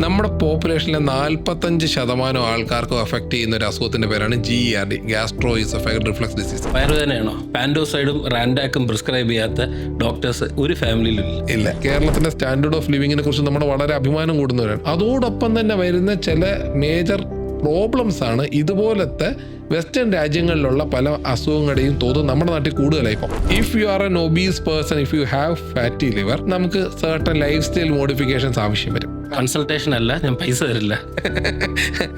നമ്മുടെ പോപ്പുലേഷനിലെ 45% ആൾക്കാർക്കും അഫക്റ്റ് ചെയ്യുന്ന ഒരു അസുഖത്തിന്റെ പേരാണ് GERD, gastro oesophageal reflux disease. വയറുവേദനയാണോ? പാൻഡോസൈഡും റാൻഡാക്കും പ്രിസ്ക്രൈബ് ചെയ്യാത്ത ഡോക്ടേഴ്സ് ഒരു ഫാമിലിയിലും ഇല്ല. കേരളത്തിന്റെ സ്റ്റാൻഡേർഡ് ഓഫ് ലിവിങ്ങിനെ കുറിച്ച് നമ്മൾ വളരെ അഭിമാനം കൂടുന്നവരാണ്. അതോടൊപ്പം തന്നെ വരുന്ന ചില മേജർ പ്രോബ്ലംസ് ആണ് ഇതുപോലത്തെ വെസ്റ്റേൺ രാജ്യങ്ങളിലുള്ള പല അസുഖങ്ങളുടെയും തോത് നമ്മുടെ നാട്ടിൽ കൂടുതലായി. ഇപ്പം if you are N obese person, if you have fatty liver, നമുക്ക് സർട്ടൻ ലൈഫ് സ്റ്റൈൽ മോഡിഫിക്കേഷൻസ് ആവശ്യം വരും. കൺസൾട്ടേഷൻ അല്ല, ഞാൻ പൈസ തരില്ല.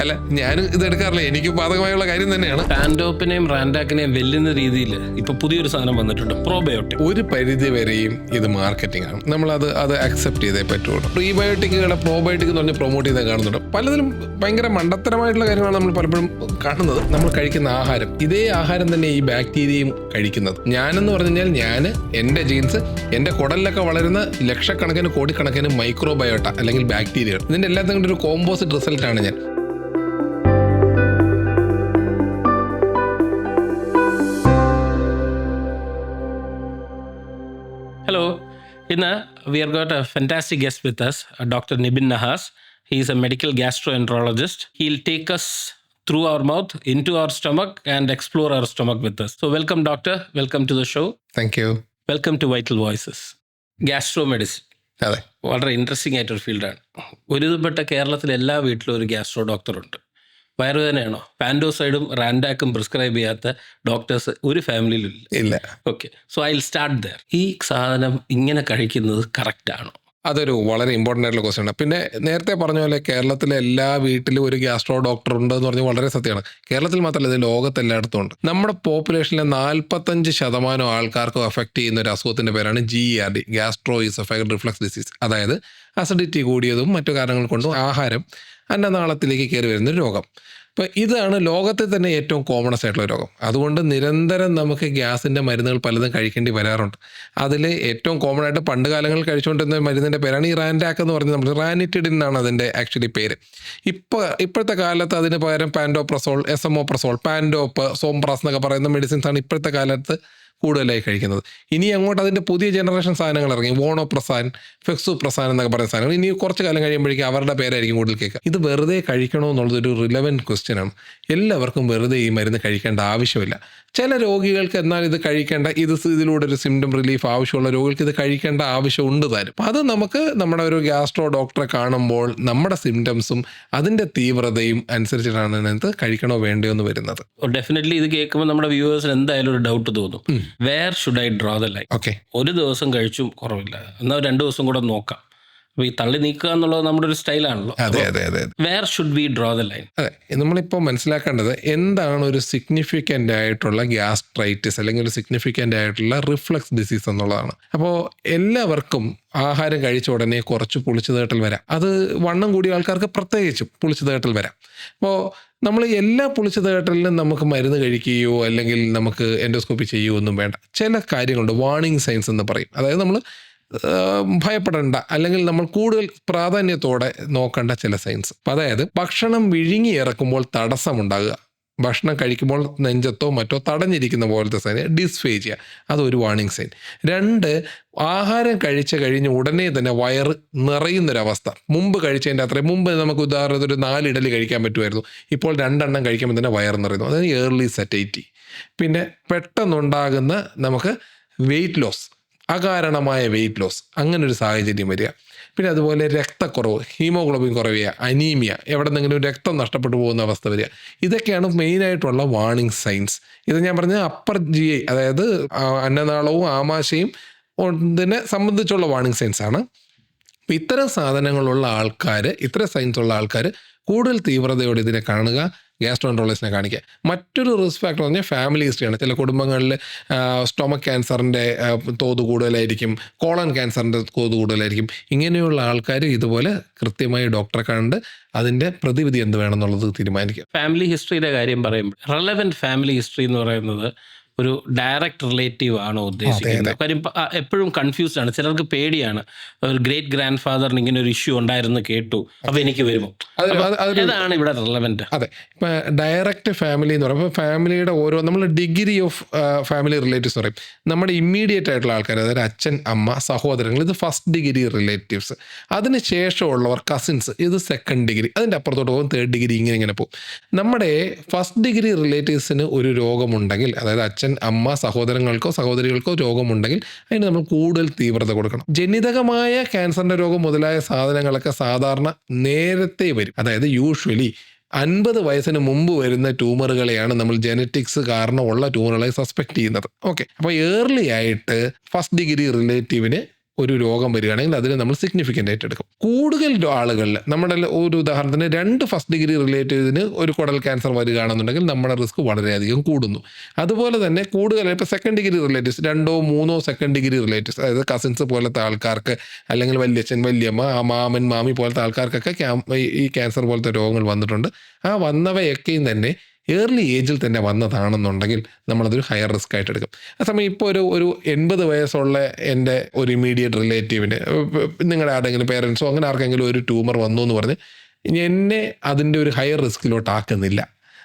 അല്ല, ഞാനും ഇത് എടുക്കാറില്ല, എനിക്ക് ബാധകമായുള്ള കാര്യം തന്നെയാണ്. പാൻഡോപ്പിനെയും റാൻഡാക്കിനെയും വെല്ലുന്ന രീതിയിൽ ഇപ്പൊ പുതിയൊരു സാധനം വന്നിട്ടുണ്ട്, പ്രോബയോട്ടിക്. ഒരു പരിധി വരെയും ഇത് മാർക്കറ്റിംഗ് ആണ്, നമ്മൾ അത് അക്സെപ്റ്റ് ചെയ്തേ പറ്റുള്ളൂ. പ്രീബയോട്ടിക്കുകളെ പ്രോബയോട്ടിക് എന്ന് പറഞ്ഞ് പ്രൊമോട്ട് ചെയ്ത് കാണുന്നുണ്ട്. പലതിലും ഭയങ്കര മണ്ടത്തരമായിട്ടുള്ള കാര്യങ്ങളാണ് നമ്മൾ പലപ്പോഴും കാണുന്നത്. നമ്മൾ കഴിക്കുന്ന ആഹാരം, ഇതേ ആഹാരം തന്നെ ഈ ബാക്ടീരിയയും കഴിക്കുന്നത്. ഞാനെന്ന് പറഞ്ഞു കഴിഞ്ഞാൽ ഞാൻ എൻ്റെ ജീൻസ്, എൻ്റെ കുടലിലൊക്കെ വളരുന്ന ലക്ഷക്കണക്കിന് കോടിക്കണക്കിന് മൈക്രോബയോട്ട അല്ലെങ്കിൽ ബാക്ടീരിയ, ഇതിൻ്റെ എല്ലാത്തിനും കൂടി ഒരു കോമ്പോസിറ്റ് റിസൾട്ടാണ് ഞാൻ. ഹലോ, ഇന്ന് we have got a fantastic guest with us, Dr. Nibin Nahas. He is a medical gastroenterologist. He'll take us through our mouth into our stomach and explore our stomach with us. So welcome, doctor. Welcome to the show. Thank you. Welcome to Vital Voices. Gastro medicine അതെ, വളരെ interesting ആയിട്ടൊരു ഫീൽഡാണ്. ഒരുവിധപ്പെട്ട കേരളത്തിലെ എല്ലാ വീട്ടിലും ഒരു gastro ഡോക്ടറുണ്ട്. വയറുവേദനയാണോ? പാൻഡോസൈഡും റാൻഡാക്കും പ്രിസ്ക്രൈബ് ചെയ്യാത്ത ഡോക്ടേഴ്സ് ഒരു ഫാമിലിയിലും ഇല്ല. Okay, so I will start there. ഈ സാധനം ഇങ്ങനെ കഴിക്കുന്നത് കറക്റ്റ് ആണോ? അതൊരു വളരെ ഇമ്പോർട്ടൻ്റ് ആയിട്ടുള്ള ക്വസ്റ്റ്യൻ ആണ്. പിന്നെ നേരത്തെ പറഞ്ഞ പോലെ കേരളത്തിലെ എല്ലാ വീട്ടിലും ഒരു ഗ്യാസ്ട്രോ ഡോക്ടർ ഉണ്ട് എന്ന് പറഞ്ഞാൽ വളരെ സത്യമാണ്. കേരളത്തിൽ മാത്രമല്ല, ഇത് ലോകത്തെല്ലായിടത്തും ഉണ്ട്. നമ്മുടെ പോപ്പുലേഷനിലെ 45% ആൾക്കാർക്കും അഫക്റ്റ് ചെയ്യുന്ന ഒരു അസുഖത്തിന്റെ പേരാണ് GERD, gastro oesophageal reflux disease. അതായത് അസിഡിറ്റി കൂടിയതും മറ്റു കാരണങ്ങൾ കൊണ്ടും ആഹാരം അന്നനാളത്തിലേക്ക് കയറി വരുന്നൊരു രോഗം. അപ്പോൾ ഇതാണ് ലോകത്തിൽ തന്നെ ഏറ്റവും കോമണസ് ആയിട്ടുള്ള രോഗം. അതുകൊണ്ട് നിരന്തരം നമുക്ക് ഗ്യാസിൻ്റെ മരുന്നുകൾ പലതും കഴിക്കേണ്ടി വരാറുണ്ട്. അതിൽ ഏറ്റവും കോമൺ ആയിട്ട് പണ്ട് കാലങ്ങളിൽ കഴിച്ചുകൊണ്ടിരുന്ന മരുന്നിൻ്റെ പേരാണ് ഈ റാൻഡാക്ക് എന്ന് പറഞ്ഞ് നമ്മൾ റാനിറ്റിഡിൻ എന്നാണ് അതിൻ്റെ ആക്ച്വലി പേര്. ഇപ്പോഴത്തെ കാലത്ത് അതിന് പകരം പാൻഡോപ്രസോൾ, എസമോപ്രസോൾ, പാൻഡോപ്പ്, സോംപ്രാസ് എന്നൊക്കെ പറയുന്ന മെഡിസിൻസാണ് ഇപ്പോഴത്തെ കാലത്ത് കൂടുതലായി കഴിക്കുന്നത്. ഇനി അങ്ങോട്ട് അതിൻ്റെ പുതിയ ജനറേഷൻ സാധനങ്ങൾ ഇറങ്ങി, വോണോപ്രസാൻ, ഫെക്സുപ്രസാൻ എന്നൊക്കെ പറയുന്ന സാധനങ്ങൾ. ഇനി കുറച്ച് കാലം കഴിയുമ്പോഴേക്കും അവരുടെ പേരായിരിക്കും കൂടുതൽ കേൾക്കുക. ഇത് വെറുതെ കഴിക്കണോ എന്നുള്ളതൊരു റിലവൻറ്റ് ക്വസ്റ്റ്യൻ ആണ്. എല്ലാവർക്കും വെറുതെ ഈ മരുന്ന് കഴിക്കേണ്ട ആവശ്യമില്ല. ചില രോഗികൾക്ക് എന്നാൽ ഇത് കഴിക്കേണ്ട, ഇതിലൂടെ ഒരു സിംറ്റം റിലീഫ് ആവശ്യമുള്ള രോഗികൾക്ക് ഇത് കഴിക്കേണ്ട ആവശ്യമുണ്ട് താനും. അപ്പം അത് നമുക്ക് നമ്മുടെ ഒരു ഗ്യാസ്ട്രോ ഡോക്ടറെ കാണുമ്പോൾ നമ്മുടെ സിംറ്റംസും അതിൻ്റെ തീവ്രതയും അനുസരിച്ചിട്ടാണ് ഇത് കഴിക്കണോ വേണ്ടയോ എന്ന് വരുന്നത്. ഡെഫിനറ്റ്ലി ഇത് കേൾക്കുമ്പോൾ നമ്മുടെ വ്യൂവേഴ്സിന് എന്തായാലും ഒരു ഡൗട്ട് തോന്നും. Where should I draw the line? Okay, ഒരു ദിവസം കഴിച്ചും കുറവില്ല, എന്നാൽ 2 ദിവസം കൂടെ നോക്കാം. അപ്പോൾ ഈ തള്ളി നീക്കുക എന്നുള്ളത് നമ്മുടെ ഒരു സ്റ്റൈലാണല്ലോ. അതെ അതെ അതെ. Where should we draw the line? അതെ, നമ്മളിപ്പോൾ മനസ്സിലാക്കേണ്ടത് എന്താണ് ഒരു സിഗ്നിഫിക്കൻ്റ് ആയിട്ടുള്ള ഗ്യാസ്ട്രൈറ്റിസ് അല്ലെങ്കിൽ ഒരു സിഗ്നിഫിക്കൻ്റ് ആയിട്ടുള്ള റിഫ്ലക്സ് ഡിസീസ് എന്നുള്ളതാണ്. അപ്പോൾ എല്ലാവർക്കും ആഹാരം കഴിച്ച ഉടനെ കുറച്ച് പുളിച്ചു തേട്ടൽ വരാം. അത് വണ്ണം കൂടിയ ആൾക്കാർക്ക് പ്രത്യേകിച്ചും പുളിച്ചു തേട്ടൽ വരാം. അപ്പോൾ നമ്മൾ എല്ലാ പുളിച്ചു തേട്ടലിനും നമുക്ക് മരുന്ന് കഴിക്കുകയോ അല്ലെങ്കിൽ നമുക്ക് എൻഡോസ്കോപ്പി ചെയ്യുകയോ ഒന്നും വേണ്ട. ചില കാര്യങ്ങളുണ്ട്, വാർണിംഗ് സൈൻസ് എന്ന് പറയും. അതായത് നമ്മൾ ഭയപ്പെടേണ്ട അല്ലെങ്കിൽ നമ്മൾ കൂടുതൽ പ്രാധാന്യത്തോടെ നോക്കേണ്ട ചില സൈൻസ്. അതായത് ഭക്ഷണം വിഴുങ്ങി ഇറക്കുമ്പോൾ തടസ്സമുണ്ടാകുക, ഭക്ഷണം കഴിക്കുമ്പോൾ നെഞ്ചത്തോ മറ്റോ തടഞ്ഞിരിക്കുന്ന പോലത്തെ സൈൻ, ഡിസ്ഫേജിയ, അതൊരു വാർണിംഗ് സൈൻ. 2, ആഹാരം കഴിച്ച് കഴിഞ്ഞ് ഉടനെ തന്നെ വയറ് നിറയുന്നൊരവസ്ഥ. മുമ്പ് കഴിച്ചതിൻ്റെ അത്രയും മുമ്പ് നമുക്ക് ഉദാഹരണത്തിന് ഒരു 4 ഇഡലി കഴിക്കാൻ പറ്റുമായിരുന്നു, ഇപ്പോൾ 2 എണ്ണം കഴിക്കുമ്പോൾ തന്നെ വയറ് നിറയുന്നു. അതായത് ഏർലി സറ്റൈറ്റി. പിന്നെ പെട്ടെന്നുണ്ടാകുന്ന നമുക്ക് വെയിറ്റ് ലോസ്, അകാരണമായ വെയിറ്റ് ലോസ്, അങ്ങനൊരു സാഹചര്യം വരിക. പിന്നെ അതുപോലെ രക്തക്കുറവ്, ഹീമോഗ്ലോബിൻ കുറയുക, അനീമിയ, എവിടെ നിന്നെങ്കിലും രക്തം നഷ്ടപ്പെട്ടു പോകുന്ന അവസ്ഥ വരിക. ഇതൊക്കെയാണ് മെയിനായിട്ടുള്ള വാർണിംഗ് സൈൻസ്. ഇത് ഞാൻ പറഞ്ഞ അപ്പർ GI, അതായത് അന്നനാളവും ആമാശയും ഇതിനെ സംബന്ധിച്ചുള്ള വാർണിംഗ് സൈൻസ് ആണ്. അപ്പം ഇത്തരം സാധനങ്ങളുള്ള ആൾക്കാർ, ഇത്തരം സൈൻസ് ഉള്ള ആൾക്കാർ കൂടുതൽ തീവ്രതയോടെ ഇതിനെ കാണുക, ഗ്യാസ്ട്രോഎൻട്രോളജിസ്റ്റിനെ കാണിക്കുക. മറ്റൊരു റിസ്ക് ഫാക്ടർ എന്ന് പറഞ്ഞാൽ ഫാമിലി ഹിസ്റ്ററിയാണ്. ചില കുടുംബങ്ങളിൽ സ്റ്റൊമക് ക്യാൻസറിൻ്റെ തോത് കൂടുതലായിരിക്കും, കോളൻ ക്യാൻസറിൻ്റെ തോത് കൂടുതലായിരിക്കും. ഇങ്ങനെയുള്ള ആൾക്കാർ ഇതുപോലെ കൃത്യമായി ഡോക്ടറെ കണ്ട് അതിൻ്റെ പ്രതിവിധി എന്ത് വേണമെന്നുള്ളത് തീരുമാനിക്കുക. ഫാമിലി ഹിസ്റ്ററിയുടെ കാര്യം പറയുമ്പോൾ റെലവൻറ്റ് ഫാമിലി ഹിസ്റ്ററി എന്ന് പറയുന്നത് ഒരു ഡയറക്റ്റ് റിലേറ്റീവ് ആണോ ഉദ്ദേശിക്കുന്നത്? കാര്യം എപ്പോഴും കൺഫ്യൂസ്ഡ് ആണ്, ചിലർക്ക് പേടിയാണ്. ഒരു ഗ്രേറ്റ് ഗ്രാൻഡ് ഫാദറിന് ഇങ്ങനെ ഒരു ഇഷ്യൂ ഉണ്ടായിരുന്നു കേട്ടു, അപ്പൊ എനിക്ക് വരുമോ? അതാണ് ഇവിടെ റിലവൻറ്റ്. അതെ, ഇപ്പൊ ഡയറക്റ്റ് ഫാമിലി എന്ന് പറയുമ്പോൾ ഫാമിലിയുടെ ഓരോ നമ്മൾ ഡിഗ്രി ഓഫ് ഫാമിലി റിലേറ്റീവ്സ് പറയും. നമ്മുടെ ഇമ്മീഡിയറ്റ് ആയിട്ടുള്ള ആൾക്കാർ, അതായത് അച്ഛൻ, അമ്മ, സഹോദരങ്ങൾ, ഇത് ഫസ്റ്റ് ഡിഗ്രി റിലേറ്റീവ്സ്. അതിന് ശേഷമുള്ളവർ കസിൻസ്, ഇത് സെക്കൻഡ് ഡിഗ്രി. അതിൻ്റെ അപ്പുറത്തോട്ട് പോകും തേർഡ് ഡിഗ്രി, ഇങ്ങനെ പോകും. നമ്മുടെ ഫസ്റ്റ് ഡിഗ്രി റിലേറ്റീവ്സിന് ഒരു രോഗമുണ്ടെങ്കിൽ, അതായത് അച്ഛൻ, അമ്മ, സഹോദരങ്ങൾക്കോ സഹോദരികൾക്കോ രോഗമുണ്ടെങ്കിൽ അതിന് നമ്മൾ കൂടുതൽ തീവ്രത കൊടുക്കണം. ജനിതകമായ ക്യാൻസറിൻ്റെ രോഗം മുതലായ സാധനങ്ങളൊക്കെ സാധാരണ നേരത്തെ വരും. അതായത് യൂഷ്വലി 50 വയസ്സിന് മുമ്പ് വരുന്ന ട്യൂമറുകളെയാണ് നമ്മൾ ജനറ്റിക്സ് കാരണമുള്ള ട്യൂമറുകളെ സസ്പെക്ട് ചെയ്യുന്നത്. ഓക്കെ, അപ്പോൾ ഏർലി ആയിട്ട് ഫസ്റ്റ് ഡിഗ്രി റിലേറ്റീവിന് ഒരു രോഗം വരികയാണെങ്കിൽ അതിന് നമ്മൾ സിഗ്നിഫിക്കൻ്റ് ആയിട്ട് എടുക്കും. കൂടുതൽ ആളുകളിൽ നമ്മുടെ ഒരു ഉദാഹരണത്തിന് 2 ഫസ്റ്റ് ഡിഗ്രി റിലേറ്റീവിന് ഒരു കുടൽ ക്യാൻസർ വരികയാണെന്നുണ്ടെങ്കിൽ നമ്മുടെ റിസ്ക് വളരെയധികം കൂടുന്നു. അതുപോലെ തന്നെ കൂടുതൽ ഇപ്പോൾ second degree relatives, 2 or 3 second degree relatives, അതായത് കസിൻസ് പോലത്തെ ആൾക്കാർക്ക്, അല്ലെങ്കിൽ വല്യച്ഛൻ, വല്യമ്മ, മാമൻ, മാമി പോലത്തെ ആൾക്കാർക്കൊക്കെ ഈ ക്യാൻസർ പോലത്തെ രോഗങ്ങൾ വന്നിട്ടുണ്ട്. ആ വന്നവയൊക്കെയും തന്നെ ഏർലി ഏജിൽ തന്നെ വന്നതാണെന്നുണ്ടെങ്കിൽ നമ്മളതൊരു ഹയർ റിസ്ക് ആയിട്ട് എടുക്കും. അതേസമയം ഇപ്പോൾ ഒരു 80 വയസ്സുള്ള എൻ്റെ ഒരു ഇമ്മീഡിയറ്റ് റിലേറ്റീവിന്, നിങ്ങളുടെ ആരുടെങ്കിലും പേരൻസോ അങ്ങനെ ആർക്കെങ്കിലും ഒരു ട്യൂമർ വന്നു എന്ന് പറഞ്ഞ് എന്നെ അതിൻ്റെ ഒരു ഹയർ റിസ്കിലോട്ട് ആക്കുന്നില്ല.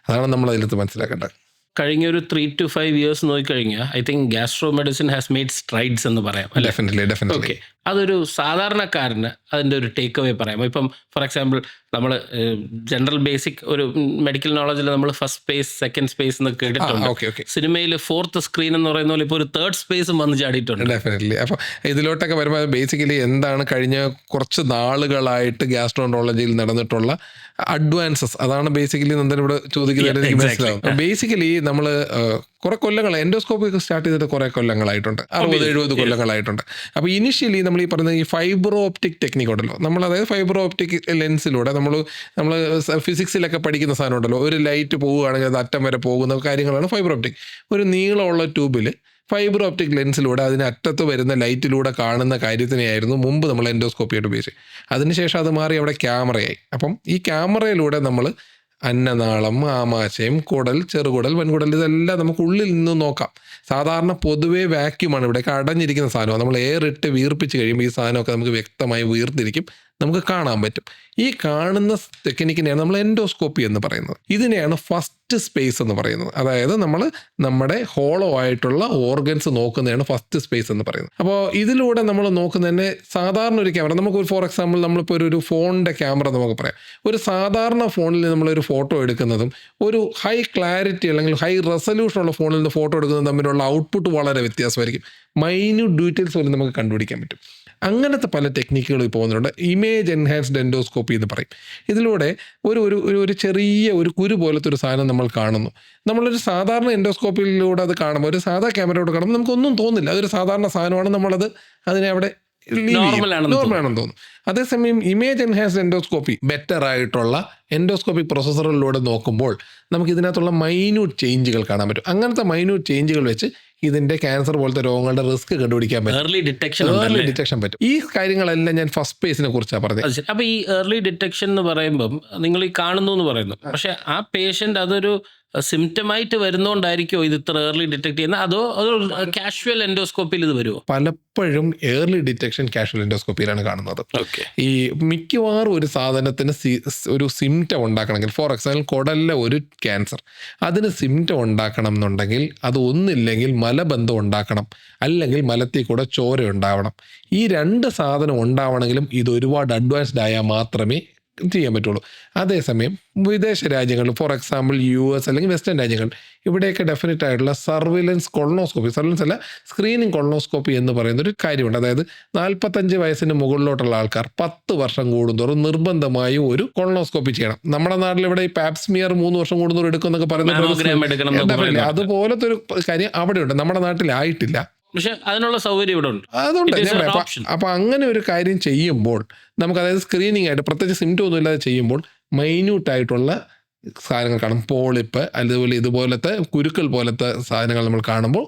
അതാണ് നമ്മൾ അതിലത്ത് മനസ്സിലാക്കേണ്ടത്. കഴിഞ്ഞ ഒരു 3 to 5 years നോക്കിക്കഴിഞ്ഞാൽ I think gastro medicine has made strides എന്ന് പറയാം. ഡെഫിനറ്റ്ലി. ഓക്കെ, അതൊരു സാധാരണക്കാരന് അതിൻ്റെ ഒരു ടേക്ക് അവേ പറയാം. ഇപ്പം ഫോർ എക്സാമ്പിൾ നമ്മൾ ജനറൽ ബേസിക് ഒരു മെഡിക്കൽ നോളജിൽ നമ്മൾ ഫസ്റ്റ് സ്പേസ്, സെക്കൻഡ് സ്പേസ് എന്നൊക്കെ കേട്ടിട്ടുണ്ട്. സിനിമയിൽ 4th സ്ക്രീൻ എന്ന് പറയുന്ന പോലെ ഇപ്പോൾ ഒരു 3rd സ്പേസും വന്ന് ചാടിയിട്ടുണ്ട്. ഡെഫിനറ്റ്ലി. അപ്പോൾ ഇതിലോട്ടൊക്കെ വരുമ്പോൾ ബേസിക്കലി എന്താണ് കഴിഞ്ഞ കുറച്ച് നാളുകളായിട്ട് ഗ്യാസ്ട്രോൻട്രോളജിയിൽ നടന്നിട്ടുള്ള അഡ്വാൻസസ്, അതാണ് ബേസിക്കലി നന്ദൻ ഇവിടെ ചോദിക്കുന്നത്. എനിക്ക് മനസ്സിലാവും. ബേസിക്കലി നമ്മൾ കുറെ കൊല്ലങ്ങൾ എൻഡോസ്കോപ്പി ഒക്കെ സ്റ്റാർട്ട് ചെയ്തിട്ട് കുറെ കൊല്ലങ്ങളായിട്ടുണ്ട്, 60-70 കൊല്ലങ്ങളായിട്ടുണ്ട്. അപ്പോൾ ഇനിഷ്യലി നമ്മൾ ഈ പറയുന്ന ഈ ഫൈബ്രോ ഓപ്റ്റിക് ടെക്നിക്ക് ഉണ്ടല്ലോ, നമ്മൾ അതായത് ഫൈബ്രോ ഓപ്റ്റിക് ലെൻസിലൂടെ നമ്മൾ ഫിസിക്സിലൊക്കെ പഠിക്കുന്ന സാധനം ഉണ്ടല്ലോ, ഒരു ലൈറ്റ് പോവുകയാണെങ്കിൽ അത് അറ്റം വരെ പോകുന്ന കാര്യങ്ങളാണ് ഫൈബ്രോ ഓപ്റ്റിക്. ഒരു നീളമുള്ള ട്യൂബിൽ ഫൈബർ ഓപ്റ്റിക് ലെൻസിലൂടെ അതിന് അറ്റത്ത് വരുന്ന ലൈറ്റിലൂടെ കാണുന്ന കാര്യത്തിനെയായിരുന്നു മുമ്പ് നമ്മൾ എൻഡോസ്കോപ്പിയായിട്ട് ഉപയോഗിച്ചത്. അതിനുശേഷം അത് മാറി അവിടെ ക്യാമറയായി. അപ്പം ഈ ക്യാമറയിലൂടെ നമ്മൾ അന്നനാളം, ആമാശയം, കുടൽ, ചെറുകുടൽ, വൻകുടൽ, ഇതെല്ലാം നമുക്ക് ഉള്ളിൽ നിന്ന് നോക്കാം. സാധാരണ പൊതുവേ വാക്യൂമാണ്, ഇവിടെയൊക്കെ അടഞ്ഞിരിക്കുന്ന സാധനമാണ്. നമ്മൾ എയർ ഇട്ട് വീർപ്പിച്ച് കഴിയുമ്പോൾ ഈ സാധനമൊക്കെ നമുക്ക് വ്യക്തമായി വീർത്തിരിക്കും, നമുക്ക് കാണാൻ പറ്റും. ഈ കാണുന്ന ടെക്നിക്കിനെയാണ് നമ്മൾ എൻഡോസ്കോപ്പി എന്ന് പറയുന്നത്. ഇതിനെയാണ് ഫസ്റ്റ് സ്പേസ് എന്ന് പറയുന്നത്. അതായത് നമ്മൾ നമ്മുടെ ഹോളോ ആയിട്ടുള്ള ഓർഗൻസ് നോക്കുന്നതാണ് ഫസ്റ്റ് സ്പേസ് എന്ന് പറയുന്നത്. അപ്പോൾ ഇതിലൂടെ നമ്മൾ നോക്കുന്നതന്നെ സാധാരണ ഒരു ക്യാമറ, നമുക്ക് ഫോർ എക്സാമ്പിൾ നമ്മളിപ്പോൾ ഒരു ഫോണിൻ്റെ ക്യാമറ നമുക്ക് പറയാം. ഒരു സാധാരണ ഫോണിൽ നമ്മളൊരു ഫോട്ടോ എടുക്കുന്നതും ഒരു ഹൈ ക്ലാരിറ്റി അല്ലെങ്കിൽ ഹൈ റെസൊല്യൂഷൻ ഉള്ള ഫോണിൽ നിന്ന് ഫോട്ടോ എടുക്കുന്നതും തമ്മിലുള്ള ഔട്ട്പുട്ട് വളരെ വ്യത്യാസമായിരിക്കും. മൈന്യൂട്ട് ഡീറ്റെയിൽസ് പോലും നമുക്ക് കണ്ടുപിടിക്കാൻ പറ്റും. അങ്ങനത്തെ പല ടെക്നിക്കുകൾ പോകുന്നുണ്ട്. ഇമേജ് എൻഹാൻസ്ഡ് എൻഡോസ്കോപ്പി എന്ന് പറയും. ഇതിലൂടെ ഒരു ചെറിയ ഒരു കുരു പോലത്തെ ഒരു സാധനം നമ്മൾ കാണുന്നു. നമ്മളൊരു സാധാരണ എൻഡോസ്കോപ്പിയിലൂടെ അത് കാണുമ്പോൾ, ഒരു സാധാ ക്യാമറയോട് കാണുമ്പോൾ നമുക്കൊന്നും തോന്നില്ല, അതൊരു സാധാരണ സാധനമാണ്. അതിനെ അവിടെ നോർമലാണെന്ന് തോന്നും. അതേസമയം ഇമേജ് എൻഹാൻസ്ഡ് എൻഡോസ്കോപ്പി ബെറ്റർ ആയിട്ടുള്ള എൻഡോസ്കോപ്പിക് പ്രൊസസ്സറിലൂടെ നോക്കുമ്പോൾ നമുക്ക് ഇതിനകത്തുള്ള മൈന്യൂട്ട് ചേഞ്ചുകൾ കാണാൻ പറ്റും. അങ്ങനത്തെ മൈന്യൂട്ട് ചേഞ്ചുകൾ വെച്ച് ഇതിന്റെ ക്യാൻസർ പോലത്തെ രോഗങ്ങളുടെ റിസ്ക് കണ്ടുപിടിക്കാൻ പറ്റും, ഏർലി ഡിറ്റക്ഷൻ പറ്റും. ഈ കാര്യങ്ങളെല്ലാം ഞാൻ ഫസ്റ്റ് സ്പേസിനെ കുറിച്ചാണ് പറഞ്ഞത്. അപ്പൊ ഈ ഏർലി ഡിറ്റക്ഷൻ എന്ന് പറയുമ്പം നിങ്ങൾ ഈ കാണുന്നു എന്ന് പറയുന്നു, പക്ഷെ ആ പേഷ്യന്റ് അതൊരു സിംറ്റമായിട്ട് വരുന്നോണ്ടായിരിക്കോ ഇത് ഇത്ര ഏർലി ഡിറ്റക്ട് ചെയ്യുന്നത്, അതോ കാഷ്വൽ എൻഡോസ്കോപ്പിയിൽ ഇത് വരുമോ? പലപ്പോഴും ഏർലി ഡിറ്റക്ഷൻ കാഷ്വൽ എൻഡോസ്കോപ്പിയിലാണ് കാണുന്നത്. ഈ മിക്കവാറും ഒരു സാധനത്തിന് ഒരു സിംറ്റം ഉണ്ടാക്കണമെങ്കിൽ, ഫോർ എക്സാമ്പിൾ കുടലിലെ ഒരു ക്യാൻസർ, അതിന് സിംറ്റം ഉണ്ടാക്കണം എന്നുണ്ടെങ്കിൽ അത് ഒന്നില്ലെങ്കിൽ മലബന്ധം ഉണ്ടാക്കണം, അല്ലെങ്കിൽ മലത്തിൽ കൂടെ ചോര ഉണ്ടാവണം. ഈ 2 സാധനം ഉണ്ടാവണമെങ്കിലും ഇത് ഒരുപാട് അഡ്വാൻസ്ഡ് ആയാൽ മാത്രമേ ചെയ്യാൻ പറ്റുള്ളൂ. അതേസമയം വിദേശ രാജ്യങ്ങൾ, ഫോർ എക്സാമ്പിൾ US അല്ലെങ്കിൽ വെസ്റ്റേൺ രാജ്യങ്ങൾ, ഇവിടെയൊക്കെ ഡെഫിനറ്റ് ആയിട്ടുള്ള സർവിലൻസ് കൊളോണോസ്കോപ്പി, സർവിലൻസ് അല്ല സ്ക്രീനിങ് കൊളോണോസ്കോപ്പി എന്ന് പറയുന്നൊരു കാര്യമുണ്ട്. അതായത് 45 വയസ്സിന് മുകളിലോട്ടുള്ള ആൾക്കാർ 10 വർഷം കൂടുന്തോറും നിർബന്ധമായും ഒരു കൊളോണോസ്കോപ്പി ചെയ്യണം. നമ്മുടെ നാട്ടിൽ ഇവിടെ ഈ പാപ്സ്മിയർ 3 വർഷം കൂടുന്നോറും എടുക്കും എന്നൊക്കെ പറയുന്നത്, അതുപോലത്തെ ഒരു കാര്യം അവിടെയുണ്ട്, നമ്മുടെ നാട്ടിലായിട്ടില്ല. പക്ഷെ അതിനുള്ള സൗകര്യം ഇവിടെ ഉണ്ട്. അതുകൊണ്ട് അപ്പൊ അങ്ങനെ ഒരു കാര്യം ചെയ്യുമ്പോൾ നമുക്ക്, അതായത് സ്ക്രീനിങ് ആയിട്ട് പ്രത്യേകിച്ച് സിംറ്റം ഒന്നും ഇല്ലാതെ ചെയ്യുമ്പോൾ മൈന്യൂട്ട് ആയിട്ടുള്ള സാധനങ്ങൾ കാണും. പോളിപ്പ്, അതുപോലെ ഇതുപോലത്തെ കുരുക്കൾ പോലത്തെ സാധനങ്ങൾ നമ്മൾ കാണുമ്പോൾ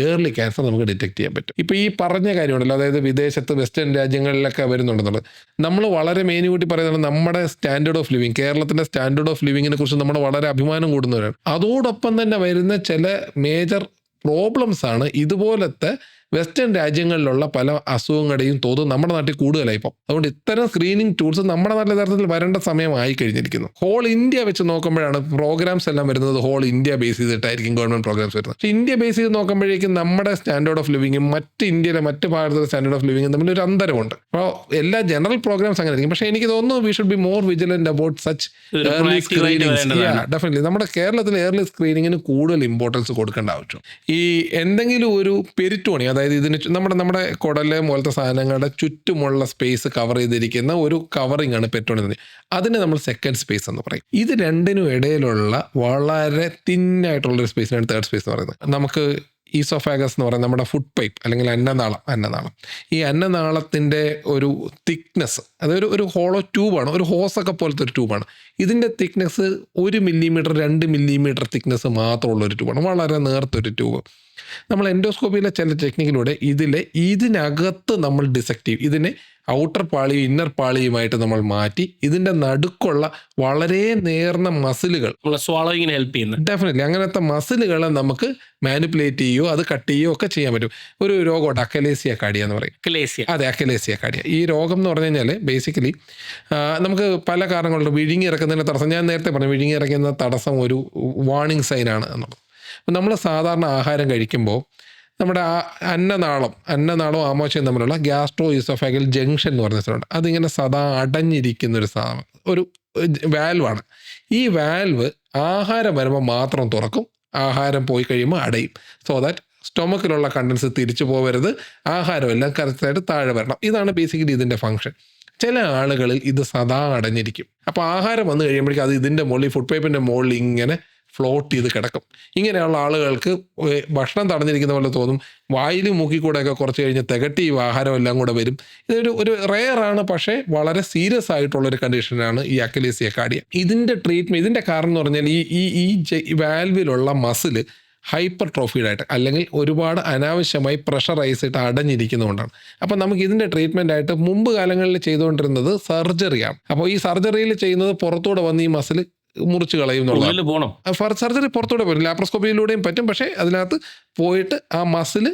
ഏർലി ക്യാൻസർ നമുക്ക് ഡിറ്റക്ട് ചെയ്യാൻ പറ്റും. ഇപ്പോൾ ഈ പറഞ്ഞ കാര്യമുണ്ടല്ലോ, അതായത് വിദേശത്ത് വെസ്റ്റേൺ രാജ്യങ്ങളിലൊക്കെ വരുന്നുണ്ടെന്നുള്ളത്, നമ്മൾ വളരെ മെയിൻ കൂട്ടി പറയുന്നത് നമ്മുടെ സ്റ്റാൻഡേർഡ് ഓഫ് ലിവിങ്, കേരളത്തിൻ്റെ സ്റ്റാൻഡേർഡ് ഓഫ് ലിവിങ്ങിനെ കുറിച്ച് നമ്മൾ വളരെ അഭിമാനം കൂടുന്നവരാണ്. അതോടൊപ്പം തന്നെ വരുന്ന ചില മേജർ പ്രോബ്ലംസ് ആണ് ഇതുപോലത്തെ വെസ്റ്റേൺ രാജ്യങ്ങളിലുള്ള പല അസുഖങ്ങളുടെയും തോത് നമ്മുടെ നാട്ടിൽ കൂടുതലായി ഇപ്പം. അതുകൊണ്ട് ഇത്തരം സ്ക്രീനിങ് ടൂൾസ് നമ്മുടെ നാട്ടിൽ യഥാർത്ഥത്തിൽ വരേണ്ട സമയമായി കഴിഞ്ഞിരിക്കുന്നു. ഹോൾ ഇന്ത്യ വെച്ച് നോക്കുമ്പോഴാണ് പ്രോഗ്രാംസ് എല്ലാം വരുന്നത് ഹോൾ ഇന്ത്യ ബേസ് ചെയ്തിട്ടായിരിക്കും ഗവൺമെന്റ് പ്രോഗ്രാംസ് വരുന്നത്. പക്ഷേ ഇന്ത്യ ബേസ് ചെയ്ത് നോക്കുമ്പോഴേക്കും നമ്മുടെ സ്റ്റാൻഡേർഡ് ഓഫ് ലിവിങ്ങും ഇന്ത്യയിലെ മറ്റ് ഭാരതത്തിലെ സ്റ്റാൻഡേർഡ് ഓഫ് ലിവിങ്ങും തമ്മിൽ ഒരു അന്തരമുണ്ട്. അപ്പോൾ എല്ലാ ജനറൽ പ്രോഗ്രാംസ് അങ്ങനെ ആയിരിക്കും. പക്ഷേ എനിക്ക് തോന്നുന്നു we should be more vigilant about such early screening. Definitely നമ്മുടെ കേരളത്തിൽ ഏർലി സ്ക്രീനിങ്ങിന് കൂടുതൽ ഇമ്പോർട്ടൻസ് കൊടുക്കേണ്ട ആവശ്യം. ഈ എന്തെങ്കിലും ഒരു പെരിറ്റോണി, അതായത് ഇതിന് നമ്മുടെ കുടല് പോലത്തെ സാധനങ്ങളുടെ ചുറ്റുമുള്ള സ്പേസ് കവർ ചെയ്തിരിക്കുന്ന ഒരു കവറിങ് ആണ് പെരിറ്റോണി. അതിന് നമ്മൾ സെക്കൻഡ് സ്പേസ് എന്ന് പറയും. ഇത് രണ്ടിനും ഇടയിലുള്ള വളരെ തിന്നായിട്ടുള്ളൊരു സ്പേസിനാണ് തേർഡ് സ്പേസ് എന്ന് പറയുന്നത്. നമുക്ക് ഈസോഫാഗസ് എന്ന് പറയുന്നത് നമ്മുടെ ഫുഡ് പൈപ്പ് അല്ലെങ്കിൽ അന്നനാളം. ഈ അന്നനാളത്തിൻ്റെ ഒരു തിക്നെസ്, അതൊരു ഒരു ഹോളോ ട്യൂബാണ്, ഒരു ഹോസൊക്കെ പോലത്തെ ഒരു ട്യൂബാണ്. ഇതിൻ്റെ തിക്നെസ് 1 മില്ലിമീറ്റർ 2 മില്ലിമീറ്റർ തിക്നെസ് മാത്രമുള്ളൊരു ട്യൂബാണ്, വളരെ നേർത്തൊരു ട്യൂബ്. നമ്മൾ എൻഡോസ്കോപ്പിയിലെ ചില ടെക്നിക്കിലൂടെ ഇതിനകത്ത് നമ്മൾ ഡിസെക്റ്റ് ചെയ്യും. ഇതിനെ ഔട്ടർ പാളിയും ഇന്നർ പാളിയുമായിട്ട് നമ്മൾ മാറ്റി ഇതിൻ്റെ നടുക്കുള്ള വളരെ നേർന്ന മസിലുകൾ സ്വാളോയിങ്ങിന് ഹെൽപ്പ് ചെയ്യുന്നത്. ഡെഫിനറ്റ്ലി അങ്ങനത്തെ മസിലുകളെ നമുക്ക് മാനിപ്പുലേറ്റ് ചെയ്യുകയോ അത് കട്ട് ചെയ്യുകയോ ഒക്കെ ചെയ്യാൻ പറ്റും. ഒരു രോഗമുണ്ട് അക്കലേസിയ കാർഡിയ എന്ന് പറയും. അതെ, അക്കലേസിയ കാർഡിയ. ഈ രോഗം എന്ന് പറഞ്ഞു കഴിഞ്ഞാൽ ബേസിക്കലി നമുക്ക് പല കാരണങ്ങളുണ്ട്. വിഴുങ്ങിയിറക്കുന്നതിൻ്റെ തടസ്സം, ഞാൻ നേരത്തെ പറഞ്ഞു, വിഴുങ്ങിയിറക്കുന്ന തടസ്സം ഒരു വാർണിംഗ് സൈനാണ് എന്നുള്ളത്. അപ്പം നമ്മൾ സാധാരണ ആഹാരം കഴിക്കുമ്പോൾ നമ്മുടെ അന്നനാളവും ആമാശയം തമ്മിലുള്ള ഗ്യാസ്ട്രോ ഈസോഫാഗൽ ജംഗ്ഷൻ എന്ന് പറഞ്ഞ സ്ഥലമുണ്ട്. അതിങ്ങനെ സദാ അടഞ്ഞിരിക്കുന്നൊരു സാധനം, ഒരു വാൽവാണ്. ഈ വാൽവ് ആഹാരം വരുമ്പോൾ മാത്രം തുറക്കും, ആഹാരം പോയി കഴിയുമ്പോൾ അടയും. സോ ദാറ്റ് സ്റ്റൊമക്കിലുള്ള കണ്ടൻസ് തിരിച്ചു പോകരുത്, ആഹാരമെല്ലാം കറക്റ്റായിട്ട് താഴെ വരണം. ഇതാണ് ബേസിക്കലി ഇതിൻ്റെ ഫങ്ഷൻ. ചില ആളുകളിൽ ഇത് സദാ അടഞ്ഞിരിക്കും. അപ്പോൾ ആഹാരം വന്നു കഴിയുമ്പോഴേക്കും അത് ഇതിൻ്റെ മുകളിൽ, ഫുഡ് പൈപ്പിൻ്റെ മുകളിൽ ഇങ്ങനെ ഫ്ലോട്ട് ചെയ്ത് കിടക്കും. ഇങ്ങനെയുള്ള ആളുകൾക്ക് ഭക്ഷണം തടഞ്ഞിരിക്കുന്ന പോലെ തോന്നും. വായിലും മൂക്കിക്കൂടെയൊക്കെ കുറച്ച് കഴിഞ്ഞ് തികട്ടി ആഹാരം എല്ലാം കൂടെ വരും. ഇതൊരു റെയറാണ്, പക്ഷേ വളരെ സീരിയസ് ആയിട്ടുള്ളൊരു കണ്ടീഷനാണ് ഈ അക്കലേസിയ കാർഡിയ. ഇതിൻ്റെ ട്രീറ്റ്മെൻറ്റ്, ഇതിൻ്റെ കാരണം എന്ന് പറഞ്ഞാൽ ഈ വാൽവിലുള്ള മസിൽ ഹൈപ്പർ ട്രോഫീഡായിട്ട് അല്ലെങ്കിൽ ഒരുപാട് അനാവശ്യമായി പ്രഷറൈസ് ചെയ്തിട്ട് അടഞ്ഞിരിക്കുന്നതുകൊണ്ടാണ്. അപ്പോൾ നമുക്ക് ഇതിൻ്റെ ട്രീറ്റ്മെൻറ്റായിട്ട് മുമ്പ് കാലങ്ങളിൽ ചെയ്തുകൊണ്ടിരുന്നത് സർജറിയാണ്. അപ്പോൾ ഈ സർജറിയിൽ ചെയ്യുന്നത് പുറത്തൂടെ വന്ന് ഈ മസിൽ മുറിച്ച് കളയും എന്നുള്ളത്. സർജറി പുറത്തൂടെ പോലും ലാപ്രോസ്കോപ്പിയിലൂടെയും പറ്റും, പക്ഷേ അതിനകത്ത് പോയിട്ട് ആ മസിൽ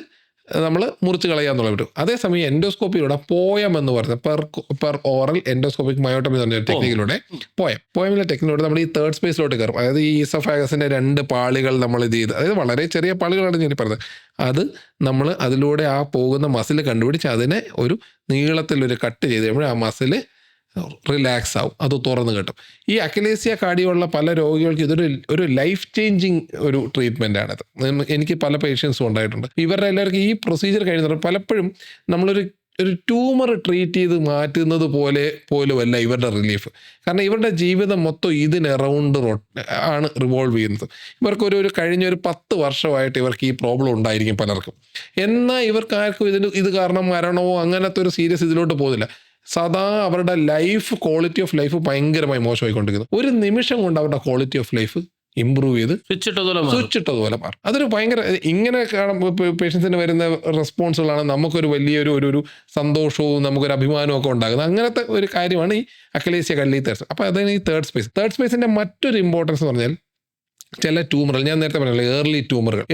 നമ്മൾ മുറിച്ച് കളയാന്നുള്ള പറ്റും. അതേസമയം എൻഡോസ്കോപ്പിയിലൂടെ പോയം എന്ന് പറയുന്നത് പെർ ഓറൽ എൻഡോസ്കോപ്പിക് മയോട്ടമി എന്ന് പറഞ്ഞ ടെക്നിക്കിലൂടെ പോയമിലെ ടെക്നിക്കിലൂടെ നമ്മൾ ഈ തേർഡ് സ്പേസിലോട്ട് കയറും. അതായത് ഈ ഈസോഫാഗസിൻ്റെ 2 പാളികൾ നമ്മൾ ഇത് ചെയ്ത്, അതായത് വളരെ ചെറിയ പാളികളാണ് ഞാൻ പറഞ്ഞത്, അത് നമ്മൾ അതിലൂടെ ആ പോകുന്ന മസിൽ കണ്ടുപിടിച്ച് അതിനെ ഒരു നീളത്തിലൊരു കട്ട് ചെയ്ത് കഴിയുമ്പോൾ ആ മസിൽ റിലാക്സ് ആവും, അത് തുറന്ന് കിട്ടും. ഈ അക്കലേസിയ കാർഡിയുള്ള പല രോഗികൾക്ക് ഇതൊരു ലൈഫ് ചേഞ്ചിങ് ഒരു ട്രീറ്റ്മെൻറ്റാണിത്. എനിക്ക് പല പേഷ്യൻസും ഉണ്ടായിട്ടുണ്ട്. ഇവരുടെ എല്ലാവർക്കും ഈ പ്രൊസീജിയർ കഴിയുന്നത് പലപ്പോഴും നമ്മളൊരു ട്യൂമർ ട്രീറ്റ് ചെയ്ത് മാറ്റുന്നത് പോലുമല്ല ഇവരുടെ റിലീഫ്. കാരണം ഇവരുടെ ജീവിതം മൊത്തം ഇതിനറൗണ്ട് ആണ് റിവോൾവ് ചെയ്യുന്നത്. ഇവർക്കൊരു കഴിഞ്ഞൊരു 10 വർഷമായിട്ട് ഇവർക്ക് ഈ പ്രോബ്ലം ഉണ്ടായിരിക്കും പലർക്കും. എന്നാൽ ഇവർക്കാർക്കും ഇത് കാരണം മരണമോ അങ്ങനത്തെ ഒരു സീരിയസ് ഇതിലോട്ട് പോകുന്നില്ല. സദാ അവരുടെ ക്വാളിറ്റി ഓഫ് ലൈഫ് ഭയങ്കരമായി മോശമായിക്കൊണ്ടിരിക്കുന്നു. ഒരു നിമിഷം കൊണ്ട് അവരുടെ ക്വാളിറ്റി ഓഫ് ലൈഫ് ഇമ്പ്രൂവ് ചെയ്ത് സ്വിച്ചിട്ടതുപോലെ മാറും. അതൊരു ഭയങ്കര ഇങ്ങനെ പേഷ്യൻസിന് വരുന്ന റെസ്പോൺസുകളാണ് നമുക്കൊരു വലിയൊരു സന്തോഷവും നമുക്കൊരു അഭിമാനവും ഒക്കെ ഉണ്ടാകുന്നത്. അങ്ങനത്തെ ഒരു കാര്യമാണ് ഈ അക്കലേസിയ കാർഡിയ തേർഡ്. അപ്പോൾ അതാണ് ഈ തേർഡ് സ്പേസിൻ്റെ മറ്റൊരു ഇമ്പോർട്ടൻസ് എന്ന് പറഞ്ഞാൽ ചില ട്യൂമറുകൾ, ഞാൻ നേരത്തെ പറഞ്ഞില്ല,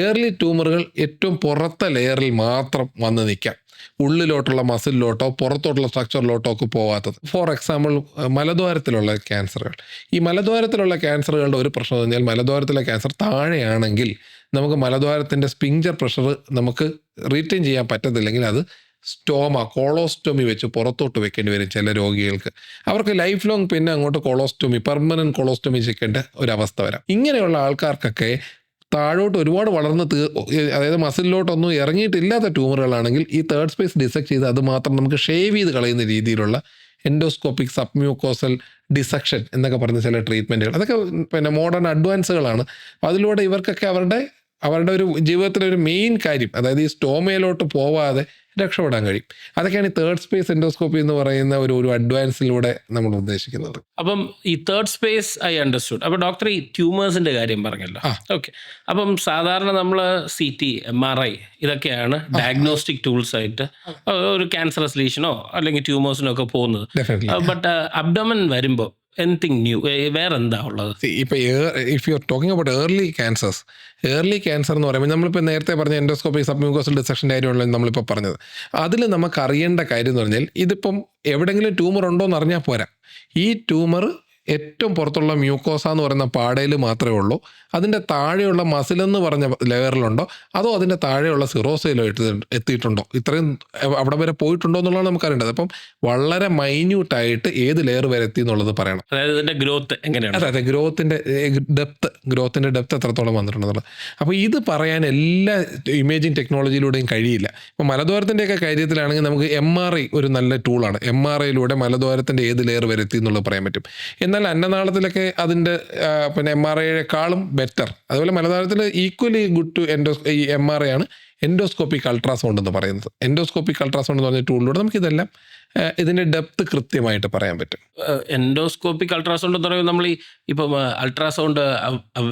ഏർലി ട്യൂമറുകൾ ഏറ്റവും പുറത്തെ ലെയറിൽ മാത്രം വന്ന് നിൽക്കാം, ഉള്ളിലോട്ടുള്ള മസിലിലോട്ടോ പുറത്തോട്ടുള്ള സ്ട്രക്ചറിലോട്ടോ ഒക്കെ പോകാത്തത്. ഫോർ എക്സാമ്പിൾ മലദ്വാരത്തിലുള്ള ക്യാൻസറുകൾ. ഈ മലദ്വാരത്തിലുള്ള ക്യാൻസറുകളുടെ ഒരു പ്രശ്നം എന്ന് പറഞ്ഞാൽ മലദ്വാരത്തിലെ ക്യാൻസർ താഴെയാണെങ്കിൽ നമുക്ക് മലദ്വാരത്തിൻ്റെ സ്പിഞ്ചർ പ്രഷർ നമുക്ക് റീറ്റെയിൻ ചെയ്യാൻ പറ്റത്തില്ലെങ്കിൽ അത് കോളോസ്റ്റോമി വെച്ച് പുറത്തോട്ട് വെക്കേണ്ടി വരും ചില രോഗികൾക്ക്. അവർക്ക് ലൈഫ് ലോങ് പിന്നെ അങ്ങോട്ട് പെർമനന്റ് കോളോസ്റ്റോമി ചെയ്യേണ്ട ഒരവസ്ഥ വരാം. ഇങ്ങനെയുള്ള ആൾക്കാർക്കൊക്കെ താഴോട്ട് ഒരുപാട് വളർന്ന് അതായത് മസിലിലോട്ടൊന്നും ഇറങ്ങിയിട്ടില്ലാത്ത ട്യൂമറുകളാണെങ്കിൽ ഈ തേർഡ് സ്പേസ് ഡിസെക്ട് ചെയ്ത് അത് മാത്രം നമുക്ക് ഷേവ് ചെയ്ത് കളയുന്ന രീതിയിലുള്ള എൻഡോസ്കോപ്പിക് സബ്മ്യൂക്കോസൽ ഡിസക്ഷൻ എന്നൊക്കെ പറയുന്ന ചില ട്രീറ്റ്മെൻറ്റുകൾ, അതൊക്കെ മോഡേൺ അഡ്വാൻസുകളാണ്. അതിലൂടെ ഇവർക്കൊക്കെ അവരുടെ ഒരു ജീവിതത്തിലെ ഒരു മെയിൻ കാര്യം, അതായത് ഈ സ്റ്റോമയിലോട്ട് പോവാതെ രക്ഷപ്പെടാൻ കഴിയും. അതൊക്കെയാണ് ഈ തേർഡ് സ്പേസ് എൻഡോസ്കോപ്പി എന്ന് പറയുന്ന ഒരു അഡ്വാൻസിലൂടെ നമ്മൾ ഉദ്ദേശിക്കുന്നത്. അപ്പം ഈ തേർഡ് സ്പേസ് ഐ അണ്ടർസ്റ്റുഡ്. അപ്പോൾ ഡോക്ടർ ഈ ട്യൂമേഴ്സിൻ്റെ കാര്യം പറഞ്ഞല്ലോ. ഓക്കെ, അപ്പം സാധാരണ നമ്മൾ CT, MRI ഇതൊക്കെയാണ് ഡയഗ്നോസ്റ്റിക് ടൂൾസ് ആയിട്ട് ഒരു ക്യാൻസറസ് ലീഷനോ അല്ലെങ്കിൽ ട്യൂമേഴ്സിനോ ഒക്കെ പോകുന്നത്. ബട്ട് അബ്ഡോമൻ വരുമ്പോൾ എനിത്തിങ് ന്യൂ വേറെ എന്താ ഉള്ളത്? ഇപ്പോൾ if you are talking about early cancer എന്ന് പറയുമ്പോൾ നമ്മളിപ്പോൾ നേരത്തെ പറഞ്ഞ എൻഡോസ്കോപ്പി സബ്മ്യൂക്കോസൽ ഡിസെക്ഷൻ്റെ കാര്യമുള്ള നമ്മളിപ്പോൾ പറഞ്ഞത്. അതിൽ നമുക്ക് അറിയേണ്ട കാര്യം എന്ന് പറഞ്ഞാൽ ഇതിപ്പം എവിടെയെങ്കിലും ട്യൂമർ ഉണ്ടോ എന്ന് അറിഞ്ഞാൽ പോരാ. ഈ ട്യൂമർ ഏറ്റവും പുറത്തുള്ള മ്യൂക്കോസ എന്ന് പറയുന്ന പാടയിൽ മാത്രമേ ഉള്ളൂ, അതിൻ്റെ താഴെയുള്ള മസിലെന്ന് പറഞ്ഞ ലെയറിലുണ്ടോ അതോ അതിൻ്റെ താഴെയുള്ള സിറോസയിലോ എത്തിയിട്ടുണ്ടോ, ഇത്രയും അവിടെ വരെ പോയിട്ടുണ്ടോ എന്നുള്ളതാണ് നമുക്ക് അറിയേണ്ടത്. അപ്പം വളരെ മൈന്യൂട്ടായിട്ട് ഏത് ലെയർ വരെ എത്തി എന്നുള്ളത് പറയണം. അതായത് ഇതിന്റെ ഗ്രോത്ത് എങ്ങനെയാണ്? അതെ, ഗ്രോത്തിൻ്റെ ഡെപ്ത് എത്രത്തോളം വന്നിട്ടുണ്ടെന്നുള്ളത്. അപ്പോൾ ഇത് പറയാൻ എല്ലാ ഇമേജിങ് ടെക്നോളജിയിലൂടെയും കഴിയില്ല. ഇപ്പോൾ മലദ്വാരത്തിൻ്റെയൊക്കെ കാര്യത്തിലാണെങ്കിൽ നമുക്ക് MRI ഒരു നല്ല ടൂളാണ്. MRIയിലൂടെ മലദ്വാരത്തിൻ്റെ ഏത് ലെയർ വരെ എത്തി എന്നുള്ളത് പറയാൻ പറ്റും. എന്നാൽ അന്നനാളത്തിലൊക്കെ അതിൻ്റെ പിന്നെ MRIയേക്കാളും ബെറ്റർ, അതുപോലെ മലദ്വാരത്തിൽ ഈക്വലി ഗുഡ് ടു ഈ MRI ആണ് എൻഡോസ്കോപ്പിക് അൾട്രാസൗണ്ട് എന്ന് പറയുന്നത്. എൻഡോസ്കോപ്പിക് അൾട്രാസൗണ്ട് എന്ന് പറഞ്ഞ ടൂളിലൂടെ നമുക്കിതെല്ലാം ഇതിൻ്റെ ഡെപ്ത് കൃത്യമായിട്ട് പറയാൻ പറ്റും. എൻഡോസ്കോപ്പിക് അൾട്രാസൗണ്ട് എന്ന് പറയുമ്പോൾ നമ്മൾ ഇപ്പം അൾട്രാസൗണ്ട്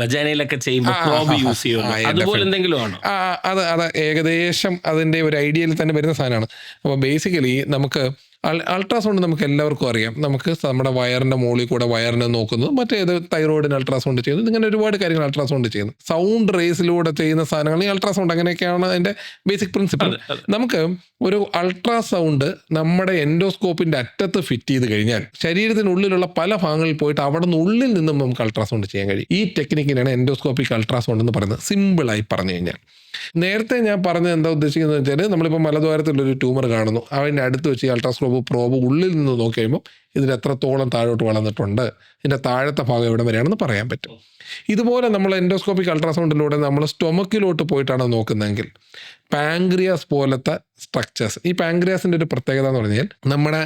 വജാനയിലൊക്കെ ചെയ്യുമ്പോൾ പ്രോബ് യൂസ് ചെയ്യുമല്ലോ, അതുപോലെ എന്തെങ്കിലും ആണോ? അത് ഏകദേശം അതിൻ്റെ ഒരു ഐഡിയയിൽ തന്നെ വരുന്ന സാധനമാണ്. അപ്പോൾ ബേസിക്കലി നമുക്ക് അൾട്രാസൗണ്ട് നമുക്ക് എല്ലാവർക്കും അറിയാം. നമുക്ക് നമ്മുടെ വയറിൻ്റെ മുകളിൽ കൂടെ വയറിനെ നോക്കുന്നത്, മറ്റേത് തൈറോയിഡിന് അൾട്രാസൗണ്ട് ചെയ്യുന്നത്, ഇങ്ങനെ ഒരുപാട് കാര്യങ്ങൾ അൾട്രാസൗണ്ട് ചെയ്യുന്നു. സൗണ്ട് റേസിലൂടെ ചെയ്യുന്ന സാധനങ്ങൾ ഈ അൾട്രാസൗണ്ട്, അങ്ങനെയൊക്കെയാണ് അതിൻ്റെ ബേസിക് പ്രിൻസിപ്പിൾ. നമുക്ക് ഒരു അൾട്രാസൗണ്ട് നമ്മുടെ എൻഡോസ്കോപ്പിൻ്റെ അറ്റത്ത് ഫിറ്റ് ചെയ്ത് കഴിഞ്ഞാൽ ശരീരത്തിനുള്ളിലുള്ള പല ഭാഗങ്ങളിൽ പോയിട്ട് അവിടെ നിന്ന് ഉള്ളിൽ നിന്നും നമുക്ക് അൾട്രാസൗണ്ട് ചെയ്യാൻ കഴിയും. ഈ ടെക്നിക്കിനാണ് എൻഡോസ്കോപ്പിക് അൾട്രാസൗണ്ട് എന്ന് പറയുന്നത്, സിമ്പിളായി പറഞ്ഞു കഴിഞ്ഞാൽ. നേരത്തെ ഞാൻ പറഞ്ഞത് എന്താ ഉദ്ദേശിക്കുന്നത് വെച്ചാൽ, നമ്മളിപ്പോൾ മലദ്വാരത്തിലൊരു ട്യൂമർ കാണുന്നു, അതിൻ്റെ അടുത്ത് വെച്ച് അൾട്രാസ്കോപ്പ് പ്രോബ് ഉള്ളിൽ നിന്ന് നോക്കി കഴിയുമ്പോൾ ഇതിന് എത്രത്തോളം താഴോട്ട് വളർന്നിട്ടുണ്ട്, ഇതിൻ്റെ താഴത്തെ ഭാഗം എവിടെ വരെയാണെന്ന് പറയാൻ പറ്റും. ഇതുപോലെ നമ്മൾ എൻഡോസ്കോപ്പിക് അൾട്രാസൗണ്ടിലൂടെ നമ്മൾ സ്റ്റൊമക്കിലോട്ട് പോയിട്ടാണ് നോക്കുന്നതെങ്കിൽ പാങ്ക്രിയാസ് പോലത്തെ സ്ട്രക്ചേഴ്സ്, ഈ പാങ്ക്രിയാസിൻ്റെ ഒരു പ്രത്യേകത എന്ന് പറഞ്ഞാൽ നമ്മുടെ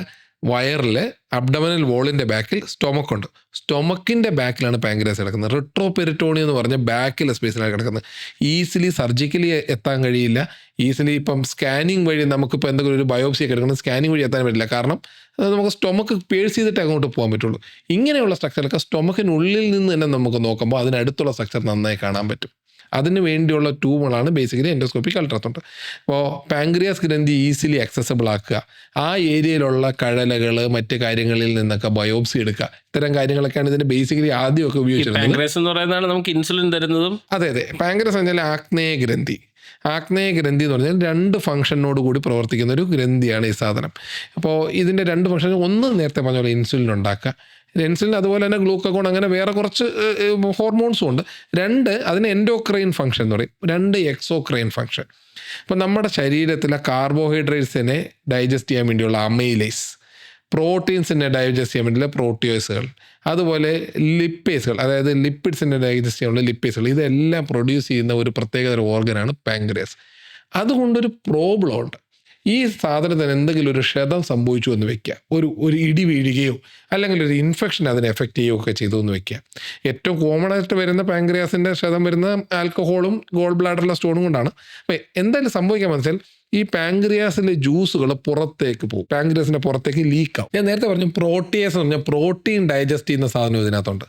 വയറിൽ അബ്ഡമനൽ വോളിൻ്റെ ബാക്കിൽ സ്റ്റൊമക്കുണ്ട്. സ്റ്റൊമക്കിൻ്റെ ബാക്കിലാണ് പാങ്ക്രിയാസ് കിടക്കുന്നത്. റിട്രോപെരിറ്റോണിയം എന്ന് പറഞ്ഞ ബാക്കിലെ സ്പേസിലാണ് കിടക്കുന്നത്. ഈസിലി സർജിക്കലി എത്താൻ കഴിയില്ല. ഈസിലി ഇപ്പം സ്കാനിങ് വഴി നമുക്കിപ്പോൾ എന്തെങ്കിലും ഒരു ബയോപ്സി ഒക്കെ എടുക്കണം, സ്കാനിങ് വഴി എത്താൻ പറ്റില്ല. കാരണം നമുക്ക് സ്റ്റൊമക്ക് പേഴ്സ് ചെയ്തിട്ട് അങ്ങോട്ട് പോകാൻ പറ്റുള്ളൂ. ഇങ്ങനെയുള്ള സ്ട്രക്ചറൊക്കെ സ്റ്റൊമക്കിനുള്ളിൽ നിന്ന് തന്നെ നമുക്ക് നോക്കുമ്പോൾ അതിനടുത്തുള്ള സ്ട്രക്ചർ നന്നായി കാണാൻ പറ്റും. അതിന് വേണ്ടിയുള്ള ട്യൂബുകളാണ് ബേസിക്കലി എൻഡോസ്കോപ്പിക് അൾട്രാസൗണ്ട്. അപ്പോൾ പാങ്ക്രിയാസ് ഗ്രന്ഥി ഈസിലി ആക്സസബിൾ ആക്കുക, ആ ഏരിയയിലുള്ള കഴലകൾ മറ്റ് കാര്യങ്ങളിൽ നിന്നൊക്കെ ബയോപ്സി എടുക്കുക, ഇത്തരം കാര്യങ്ങളൊക്കെയാണ് ഇതിന് ബേസിക്കലി ആദ്യമൊക്കെ ഉപയോഗിച്ചിരുന്നത്. പാങ്ക്രിയാസ് എന്ന് പറയുന്നതാണ് നമുക്ക് ഇൻസുലിൻ തരുന്നതും. അതെ, പാങ്ക്രിയാസ് പറഞ്ഞാൽ ആഗ്നേയ ഗ്രന്ഥി എന്ന് പറഞ്ഞാൽ 2 ഫംഗ്ഷനോട് കൂടി പ്രവർത്തിക്കുന്ന ഒരു ഗ്രന്ഥിയാണ് ഈ സാധനം. അപ്പോൾ ഇതിൻ്റെ 2 ഫംഗ്ഷൻ, ഒന്ന് നേരത്തെ പറഞ്ഞ പോലെ ഇൻസുലിൻ ഉണ്ടാക്കുക, ഇൻസുലിൻ അതുപോലെ തന്നെ ഗ്ലൂക്കഗോൺ, അങ്ങനെ വേറെ കുറച്ച് ഹോർമോൺസും ഉണ്ട്. 2 അതിന് എൻഡോക്രൈൻ ഫംഗ്ഷൻ എന്ന് പറയും, 2 എക്സോക്രൈൻ ഫംഗ്ഷൻ. അപ്പോൾ നമ്മുടെ ശരീരത്തിലെ കാർബോഹൈഡ്രേറ്റ്സിനെ ഡൈജസ്റ്റ് ചെയ്യാൻ വേണ്ടിയുള്ള അമൈലേസ്, പ്രോട്ടീൻസിനെ ഡൈജസ്റ്റ് ചെയ്യാൻ വേണ്ടിയുള്ള പ്രോട്ടിയോസുകൾ, അതുപോലെ ലിപ്പേസുകൾ, അതായത് ലിപ്പിഡ്സിനെ ഡൈജസ്റ്റ് ചെയ്യാനുള്ള ലിപ്പേസുകൾ, ഇതെല്ലാം പ്രൊഡ്യൂസ് ചെയ്യുന്ന ഒരു പ്രത്യേകതര ഓർഗനാണ് പാങ്ക്രിയാസ്. അതുകൊണ്ടൊരു പ്രോബ്ലം ഉണ്ട്. ഈ സാധനത്തിന് എന്തെങ്കിലും ഒരു ക്ഷതം സംഭവിച്ചു എന്ന് വെക്കുക, ഒരു ഇടി വീഴുകയോ അല്ലെങ്കിൽ ഒരു ഇൻഫെക്ഷൻ അതിനെ എഫക്റ്റ് ചെയ്യുകയോ ഒക്കെ ചെയ്തു എന്ന് വെക്കുക. ഏറ്റവും കോമൺ ആയിട്ട് വരുന്ന പാങ്ക്രിയാസിൻ്റെ ക്ഷതം വരുന്ന ആൽക്കഹോളും ഗോൾ ബ്ലാഡറിലെ സ്റ്റോണും കൊണ്ടാണ്. അപ്പോൾ എന്തായാലും സംഭവിക്കാൻ വെച്ചാൽ ഈ പാങ്ക്രിയാസിലെ ജ്യൂസുകൾ പുറത്തേക്ക് പോകും, പാങ്ക്രിയാസിൻ്റെ പുറത്തേക്ക് ലീക്കാവും. ഞാൻ നേരത്തെ പറഞ്ഞു പ്രോട്ടിയേസ് എന്ന് പറഞ്ഞാൽ പ്രോട്ടീൻ ഡൈജസ്റ്റ് ചെയ്യുന്ന സാധനം ഇതിനകത്തുണ്ട്.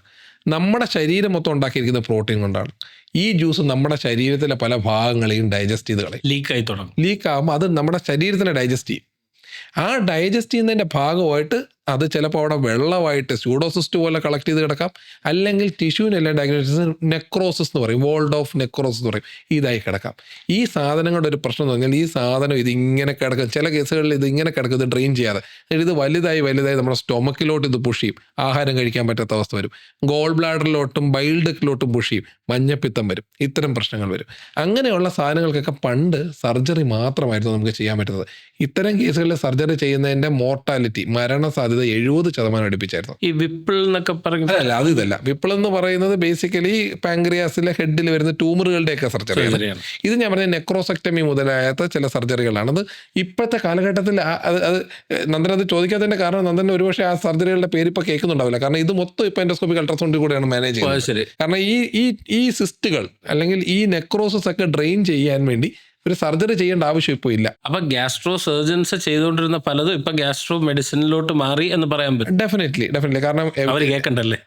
നമ്മുടെ ശരീരം മൊത്തം ഉണ്ടാക്കിയിരിക്കുന്ന പ്രോട്ടീൻ കൊണ്ടാണ്. ഈ ജ്യൂസ് നമ്മുടെ ശരീരത്തിലെ പല ഭാഗങ്ങളെയും ഡൈജസ്റ്റ് ചെയ്ത് കളയും. ലീക്കാകുമ്പോൾ അത് നമ്മുടെ ശരീരത്തിനെ ഡൈജസ്റ്റ് ചെയ്യും. ആ ഡൈജസ്റ്റ് ചെയ്യുന്നതിൻ്റെ ഭാഗമായിട്ട് അത് ചിലപ്പോൾ അവിടെ വെള്ളമായിട്ട് സ്യൂഡോസിസ്റ്റ് പോലെ കളക്ട് ചെയ്ത് കിടക്കാം, അല്ലെങ്കിൽ ടിഷ്യൂവിനെല്ലാം ഡയഗ്നോസിസ് നെക്രോസിസ് എന്ന് പറയും, വോൾഡ് ഓഫ് നെക്രോസിസ് എന്ന് പറയും, ഇതായി കിടക്കാം. ഈ സാധനങ്ങളുടെ ഒരു പ്രശ്നം എന്ന് പറഞ്ഞാൽ ഈ സാധനം ഇതിങ്ങനെ കിടക്കും, ചില കേസുകളിൽ ഇതിങ്ങനെ കിടക്കും, ഇത് ഡ്രെയിൻ ചെയ്യാതെ. ഇത് വലുതായി നമ്മുടെ സ്റ്റൊമക്കിലോട്ട് ഇത് പുഷ് ചെയ്യും, ആഹാരം കഴിക്കാൻ പറ്റാത്ത അവസ്ഥ വരും. ഗോൾ ബ്ലാഡറിലോട്ടും ബൈൽഡക്കിലോട്ടും പുഷ് ചെയ്യും, മഞ്ഞപ്പിത്തം വരും, ഇത്തരം പ്രശ്നങ്ങൾ വരും. അങ്ങനെയുള്ള സാധനങ്ങൾക്കൊക്കെ പണ്ട് സർജറി മാത്രമായിരുന്നു നമുക്ക് ചെയ്യാൻ പറ്റുന്നത്. ഇത്തരം കേസുകളിൽ സർജറി ചെയ്യുന്നതിൻ്റെ മോർട്ടാലിറ്റി, മരണസാധ്യത 70% അടുപ്പിച്ചായിരുന്നു. ഈ വിപ്പിൾ എന്നൊക്കെ പറയുന്നത് അല്ല, അത് ഇതല്ല. വിപ്പിൾ എന്ന് പറയുന്നത് ബേസിക്കലി പാങ്ക്രിയാസിലെ ഹെഡിൽ വരുന്ന ട്യൂമറുകളുടെയൊക്കെ സർജറിയാണ്. ഇത് ഞാൻ പറഞ്ഞ നെക്രോസെക്ടമി മുതലായ ചില സർജറികളാണ്. അത് ഇപ്പോഴത്തെ കാലഘട്ടത്തിൽ അത് നന്ദൻ അത് ചോദിക്കാത്തതിൻ്റെ കാരണം നന്ദൻ ഒരുപക്ഷെ ആ സർജറികളുടെ പേര് ഇപ്പോൾ കേൾക്കുന്നുണ്ടാവില്ല. കാരണം ഇത് മൊത്തം ഇപ്പോൾ എൻഡോസ്കോപ്പിക് അൾട്രാസൗണ്ടിൽ കൂടെയാണ് മാനേജ് ചെയ്യുന്നത്. കാരണം ഈ സിസ്റ്റുകൾ അല്ലെങ്കിൽ ഈ നെക്രോസിസ് ഒക്കെ ഡ്രെയിൻ ചെയ്യാൻ വേണ്ടി ഒരു സർജറി ചെയ്യേണ്ട ആവശ്യം ഇപ്പോൾ ഇല്ല. അപ്പൊ ഗ്യാസ്ട്രോ സർജൻസ് ചെയ്തുകൊണ്ടിരുന്ന പലതും ഇപ്പൊ ഗ്യാസ്ട്രോ മെഡിസിനിലോട്ട് മാറി എന്ന് പറയാൻ പറ്റും. ഡെഫിനറ്റ്ലി. കാരണം അവർ കേൾക്കണ്ടല്ലേ,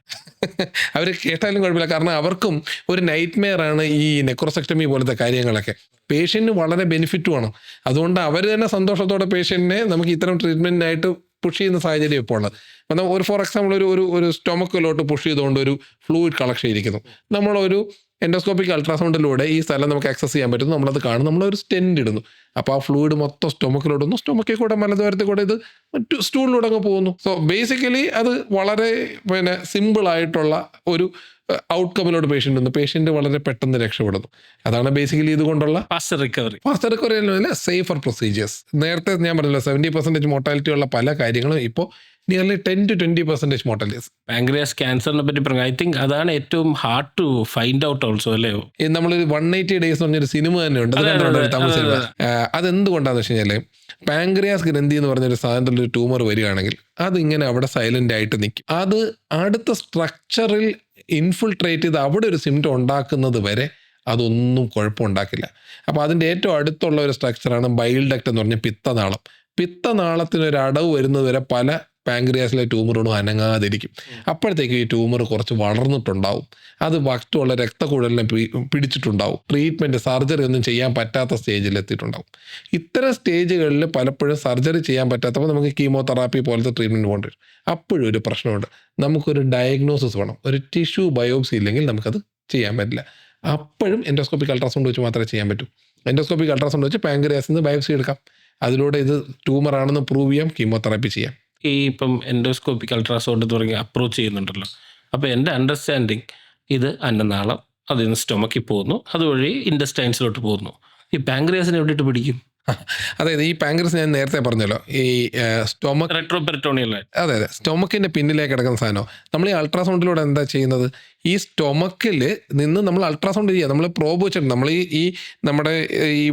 അവർ കേട്ടാലും കുഴപ്പമില്ല. കാരണം അവർക്കും ഒരു നൈറ്റ് മെയർ ആണ് ഈ നെക്രോസെക്ടമി പോലത്തെ കാര്യങ്ങളൊക്കെ. പേഷ്യൻറ്റിന് വളരെ ബെനിഫിറ്റുമാണ്. അതുകൊണ്ട് അവർ തന്നെ സന്തോഷത്തോടെ പേഷ്യൻറ്റിനെ നമുക്ക് ഇത്തരം ട്രീറ്റ്മെൻറ്റിനായിട്ട് പുഷ് ചെയ്യുന്ന സാഹചര്യം ഇപ്പോൾ ഉള്ളത്. അപ്പം ഒരു ഫോർ എക്സാമ്പിൾ ഒരു സ്റ്റൊമക്കിലോട്ട് പുഷ് ചെയ്തുകൊണ്ട് ഒരു ഫ്ലൂയിഡ് കളക്ഷൻ ഇരിക്കുന്നു. നമ്മളൊരു എൻഡോസ്കോപ്പിക് അൾട്രാസൗണ്ടിലൂടെ ഈ സ്ഥലം നമുക്ക് ആക്സസ് ചെയ്യാൻ പറ്റുന്നു, നമ്മളത് കാണും, നമ്മളൊരു സ്റ്റെൻഡ് ഇടുന്നു. അപ്പോൾ ആ ഫ്ലൂയിഡ് മൊത്തം സ്റ്റൊമക്കിലോടുന്നു, സ്റ്റൊമക്കിൽ കൂടെ മലദ്വാരത്തിൽ കൂടെ ഇത് സ്റ്റൂളിലൂടെ അങ്ങ് പോകുന്നു. സോ ബേസിക്കലി അത് വളരെ സിമ്പിൾ ആയിട്ടുള്ള ഒരു ഔട്ട്കമ്മിലോട്ട് പേഷ്യൻ്റ് ഉണ്ട്. പേഷ്യൻ്റ് വളരെ പെട്ടെന്ന് രക്ഷപ്പെടുന്നു. അതാണ് ബേസിക്കലി ഇതുകൊണ്ടുള്ള ഫാസ്റ്റ് റിക്കവറി. ഫാസ്റ്റ് റിക്കവറി അല്ല, സേഫർ പ്രൊസീജിയേഴ്സ്. നേരത്തെ ഞാൻ പറഞ്ഞല്ലോ 70% മോർട്ടാലിറ്റി ഉള്ള പല കാര്യങ്ങളും ഇപ്പോൾ നിയർലി 10 to 20% മോർട്ടാലിറ്റീസ്. പാങ്ക്രിയാസ് ക്യാൻസറിനെ പറ്റി പറഞ്ഞു. ഐ തിങ്ക് അതാണ് ഏറ്റവും hard to find out also അല്ലേ? നമ്മളൊരു 180 days എന്ന് പറഞ്ഞൊരു സിനിമ തന്നെ ഉണ്ട്, അത് കണ്ടുകൊണ്ട് ഒരു തമിഴ് സിനിമ. അതെന്തുകൊണ്ടാന്ന് വെച്ച് കഴിഞ്ഞാൽ പാങ്ക്രിയാസ് ഗ്രന്ഥി എന്ന് പറഞ്ഞൊരു സാധനത്തിലൊരു ട്യൂമർ വരികയാണെങ്കിൽ അതിങ്ങനെ അവിടെ സൈലന്റ് ആയിട്ട് നിൽക്കും. അത് അടുത്ത സ്ട്രക്ചറിൽ ഇൻഫിൽട്രേറ്റ് ചെയ്ത് അവിടെ ഒരു സിംറ്റം ഉണ്ടാക്കുന്നത് വരെ അതൊന്നും കുഴപ്പമുണ്ടാക്കില്ല. അപ്പോൾ അതിൻ്റെ ഏറ്റവും അടുത്തുള്ള ഒരു സ്ട്രക്ചറാണ് ബൈൽ ഡക്റ്റ് എന്ന് പറഞ്ഞ പിത്തനാളം. പിത്തനാളത്തിനൊരു അടവ് വരുന്നത് വരെ പല പാങ്ക്രിയാസിലെ ട്യൂമറുകളും അനങ്ങാതിരിക്കും. അപ്പോഴത്തേക്ക് ഈ ട്യൂമർ കുറച്ച് വളർന്നിട്ടുണ്ടാവും, അത് വക്തുള്ള രക്തക്കുഴലിനെ പിടിച്ചിട്ടുണ്ടാവും, ട്രീറ്റ്മെൻറ്റ് സർജറി ഒന്നും ചെയ്യാൻ പറ്റാത്ത സ്റ്റേജിൽ എത്തിയിട്ടുണ്ടാവും. ഇത്തരം സ്റ്റേജുകളിൽ പലപ്പോഴും സർജറി ചെയ്യാൻ പറ്റാത്തപ്പോൾ നമുക്ക് കീമോതെറാപ്പി പോലത്തെ ട്രീറ്റ്മെൻറ്റ് പോകേണ്ടി വരും. അപ്പോഴും ഒരു പ്രശ്നമുണ്ട്, നമുക്കൊരു ഡയഗ്നോസിസ് വേണം. ഒരു ടിഷ്യൂ ബയോപ്സി ഇല്ലെങ്കിൽ നമുക്കത് ചെയ്യാൻ പറ്റില്ല. അപ്പോഴും എൻഡോസ്കോപ്പിക് അൾട്രാസൗണ്ട് വെച്ച് മാത്രമേ ചെയ്യാൻ പറ്റൂ. എൻഡോസ്കോപ്പിക് അൾട്രാസൗണ്ട് വെച്ച് പാങ്ക്രിയാസിൽ നിന്ന് ബയോപ്സി എടുക്കാം, അതിലൂടെ ഇത് ട്യൂമർ ആണെന്ന് പ്രൂവ് ചെയ്യാം, കീമോതെറാപ്പി ചെയ്യാം. ഈ ഇപ്പം എൻഡോസ്കോപ്പിക് അൾട്രാസൗണ്ട് തുടങ്ങി അപ്രോച്ച് ചെയ്യുന്നുണ്ടല്ലോ. അപ്പോൾ എൻ്റെ അണ്ടർസ്റ്റാൻഡിങ് ഇത് അന്നനാളം, അതിൽ നിന്ന് സ്റ്റൊമക്കിൽ പോകുന്നു, അതുവഴി ഇൻഡസ്റ്റൈൻസിലോട്ട് പോകുന്നു. ഈ പാങ്ക്രിയാസിനെ എവിടെയിട്ട് പിടിക്കും? അതായത് ഈ പാങ്ക്രിയാസ് ഞാൻ നേരത്തെ പറഞ്ഞല്ലോ, ഈ സ്റ്റൊമക്ക് റെട്രോപെരിറ്റോണിയൽ. അതെ, സ്റ്റൊമക്കിൻ്റെ പിന്നിലേക്ക് കിടക്കുന്ന സാധനം. നമ്മൾ ഈ അൾട്രാസൗണ്ടിലൂടെ എന്താ ചെയ്യുന്നത്, ഈ സ്റ്റൊമക്കിൽ നിന്ന് നമ്മൾ അൾട്രാസൗണ്ട് ചെയ്യുക. നമ്മൾ പ്രോബ് വെച്ചിട്ടുണ്ട്, നമ്മൾ ഈ നമ്മുടെ ഈ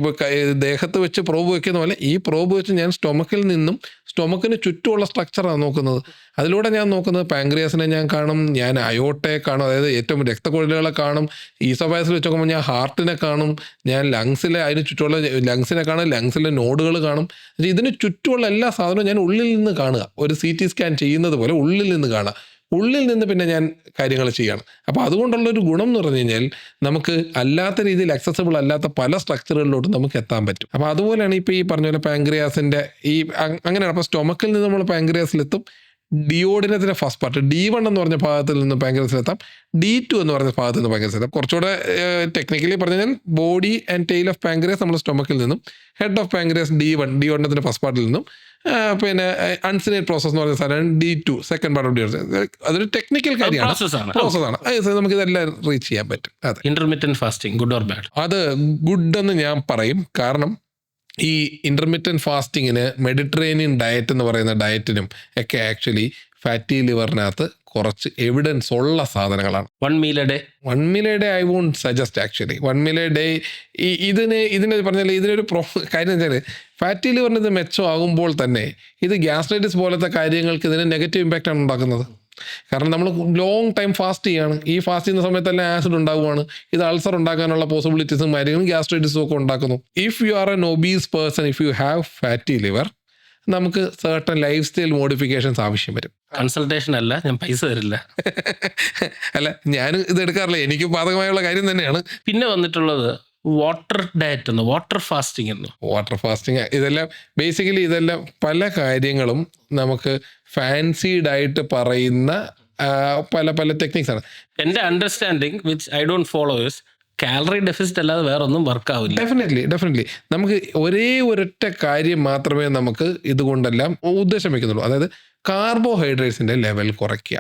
ദേഹത്ത് വെച്ച് പ്രോബ് വെക്കുന്ന പോലെ ഈ പ്രോബ് വെച്ച് ഞാൻ സ്റ്റൊമക്കിൽ നിന്നും സ്റ്റൊമക്കിന് ചുറ്റുമുള്ള സ്ട്രക്ചറാണ് നോക്കുന്നത്. അതിലൂടെ ഞാൻ നോക്കുന്നത് പാങ്ക്രിയാസിനെ ഞാൻ കാണും, ഞാൻ അയോട്ടയെ കാണും, അതായത് ഏറ്റവും രക്തക്കുഴലുകളെ കാണും. ഈസോഫാഗസിൽ വെച്ച് നോക്കുമ്പോൾ ഞാൻ ഹാർട്ടിനെ കാണും, ഞാൻ ലങ്സിലെ അതിന് ചുറ്റുമുള്ള ലങ്സിനെ കാണും, ലങ്സിലെ നോഡുകൾ കാണും. ഇതിന് ചുറ്റുമുള്ള എല്ലാ സാധനവും ഞാൻ ഉള്ളിൽ നിന്ന് കാണുക, ഒരു CT സ്കാൻ ചെയ്യുന്നത് പോലെ ഉള്ളിൽ നിന്ന് കാണുക. ഉള്ളിൽ നിന്ന് പിന്നെ ഞാൻ കാര്യങ്ങൾ ചെയ്യണം. അപ്പോൾ അതുകൊണ്ടുള്ളൊരു ഗുണം എന്ന് പറഞ്ഞു കഴിഞ്ഞാൽ നമുക്ക് അല്ലാത്ത രീതിയിൽ അക്സസിബിൾ അല്ലാത്ത പല സ്ട്രക്ചറുകളിലോട്ട് നമുക്ക് എത്താൻ പറ്റും. അപ്പോൾ അതുപോലെയാണ് ഇപ്പോൾ ഈ പറഞ്ഞ പോലെ പാങ്ക്രിയാസിൻ്റെ ഈ അങ്ങനെയാണ്. അപ്പോൾ സ്റ്റൊമക്കിൽ നിന്ന് നമ്മൾ പാങ്ക്രിയാസിലെത്തും. ഡിയോഡിനത്തിൻ്റെ ഫസ്റ്റ് പാർട്ട് D1 എന്ന് പറഞ്ഞ ഭാഗത്തിൽ നിന്ന് പാങ്ക്രിയാസിലെത്താം, D2 എന്ന് പറഞ്ഞ ഭാഗത്ത് നിന്ന് പാങ്ക്രിയാസിലെത്താം. കുറച്ചുകൂടെ ടെക്നിക്കലി പറഞ്ഞു കഴിഞ്ഞാൽ body and tale of pancreas നമ്മൾ സ്റ്റൊമക്കിൽ നിന്നും, head of pancreas D1 first പാർട്ടിൽ നിന്നും, പിന്നെ അൺസിനേറ്റ് പ്രോസസ് എന്ന് പറഞ്ഞ സാധനം D2 second part of D1. അതൊരു ടെക്നിക്കൽ കാര്യമാണ്, പ്രോസസ്സാണ്. നമുക്കിതെല്ലാം റീച്ച് ചെയ്യാൻ പറ്റും. അതെ. Intermittent fasting good or bad? അത് ഗുഡ് എന്ന് ഞാൻ പറയും. കാരണം ഈ ഇൻ്റർമിറ്റൻറ്റ് ഫാസ്റ്റിങ്ങിന് മെഡിറ്ററേനിയൻ ഡയറ്റ് എന്ന് പറയുന്ന ഡയറ്റിനും ഒക്കെ ആക്ച്വലി ഫാറ്റി ലിവറിനകത്ത് കുറച്ച് എവിഡൻസ് ഉള്ള സാധനങ്ങളാണ്. 1 meal a day? 1 meal a day I won't suggest actually. 1 meal a day ഇതിന് പറഞ്ഞാൽ ഇതിനൊരു കാര്യം വെച്ചാൽ ഫാറ്റി ലിവറിന് ഇത് മെച്ചമാകുമ്പോൾ തന്നെ ഇത് ഗ്യാസ്ട്രൈറ്റിസ് പോലത്തെ കാര്യങ്ങൾക്ക് ഇതിന് നെഗറ്റീവ് ഇമ്പാക്റ്റാണ് ഉണ്ടാക്കുന്നത്. കാരണം നമ്മൾ ലോങ് ടൈം ഫാസ്റ്റ് ചെയ്യാണ്, ഈ ഫാസ്റ്റ് ചെയ്യുന്ന സമയത്തെല്ലാം ആസിഡ് ഉണ്ടാവുകയാണ്, ഇത് അൾസർ ഉണ്ടാക്കാനുള്ള പോസിബിലിറ്റീസും കാര്യങ്ങളും ഗ്യാസ്ട്രൈറ്റിസും ഒക്കെ ഉണ്ടാക്കുന്നു. If you are N obese person, if you have fatty liver, നമുക്ക് സർട്ടൻ ലൈഫ് സ്റ്റൈൽ മോഡിഫിക്കേഷൻസ് ആവശ്യം വരും. കൺസൾട്ടേഷൻ അല്ല, ഞാൻ പൈസ തരില്ല. അല്ല, ഞാൻ ഇത് എടുക്കാറില്ല, എനിക്ക് ബാധകമായുള്ള കാര്യം തന്നെയാണ്. പിന്നെ വന്നിട്ടുള്ളത് വാട്ടർ ഡയറ്റ് എന്ന്, വാട്ടർ ഫാസ്റ്റിംഗ് എന്ന്. വാട്ടർ ഫാസ്റ്റിംഗ് ഇതെല്ലാം ബേസിക്കലി ഇതെല്ലാം പല കാര്യങ്ങളും നമുക്ക് ഫാൻസീഡ് ആയിട്ട് പറയുന്ന പല പല ടെക്നിക്സ് ആണ്. എൻ്റെ understanding which I don't follow is calorie deficit അല്ലാതെ വേറെ ഒന്നും വർക്ക് ആവില്ല. ഡെഫിനറ്റ്ലി നമുക്ക് ഒരൊറ്റ കാര്യം മാത്രമേ നമുക്ക് ഇതുകൊണ്ടെല്ലാം ഉദ്ദേശം വയ്ക്കുന്നുള്ളൂ. അതായത് കാർബോഹൈഡ്രേറ്റ്സിൻ്റെ ലെവൽ കുറയ്ക്കുക,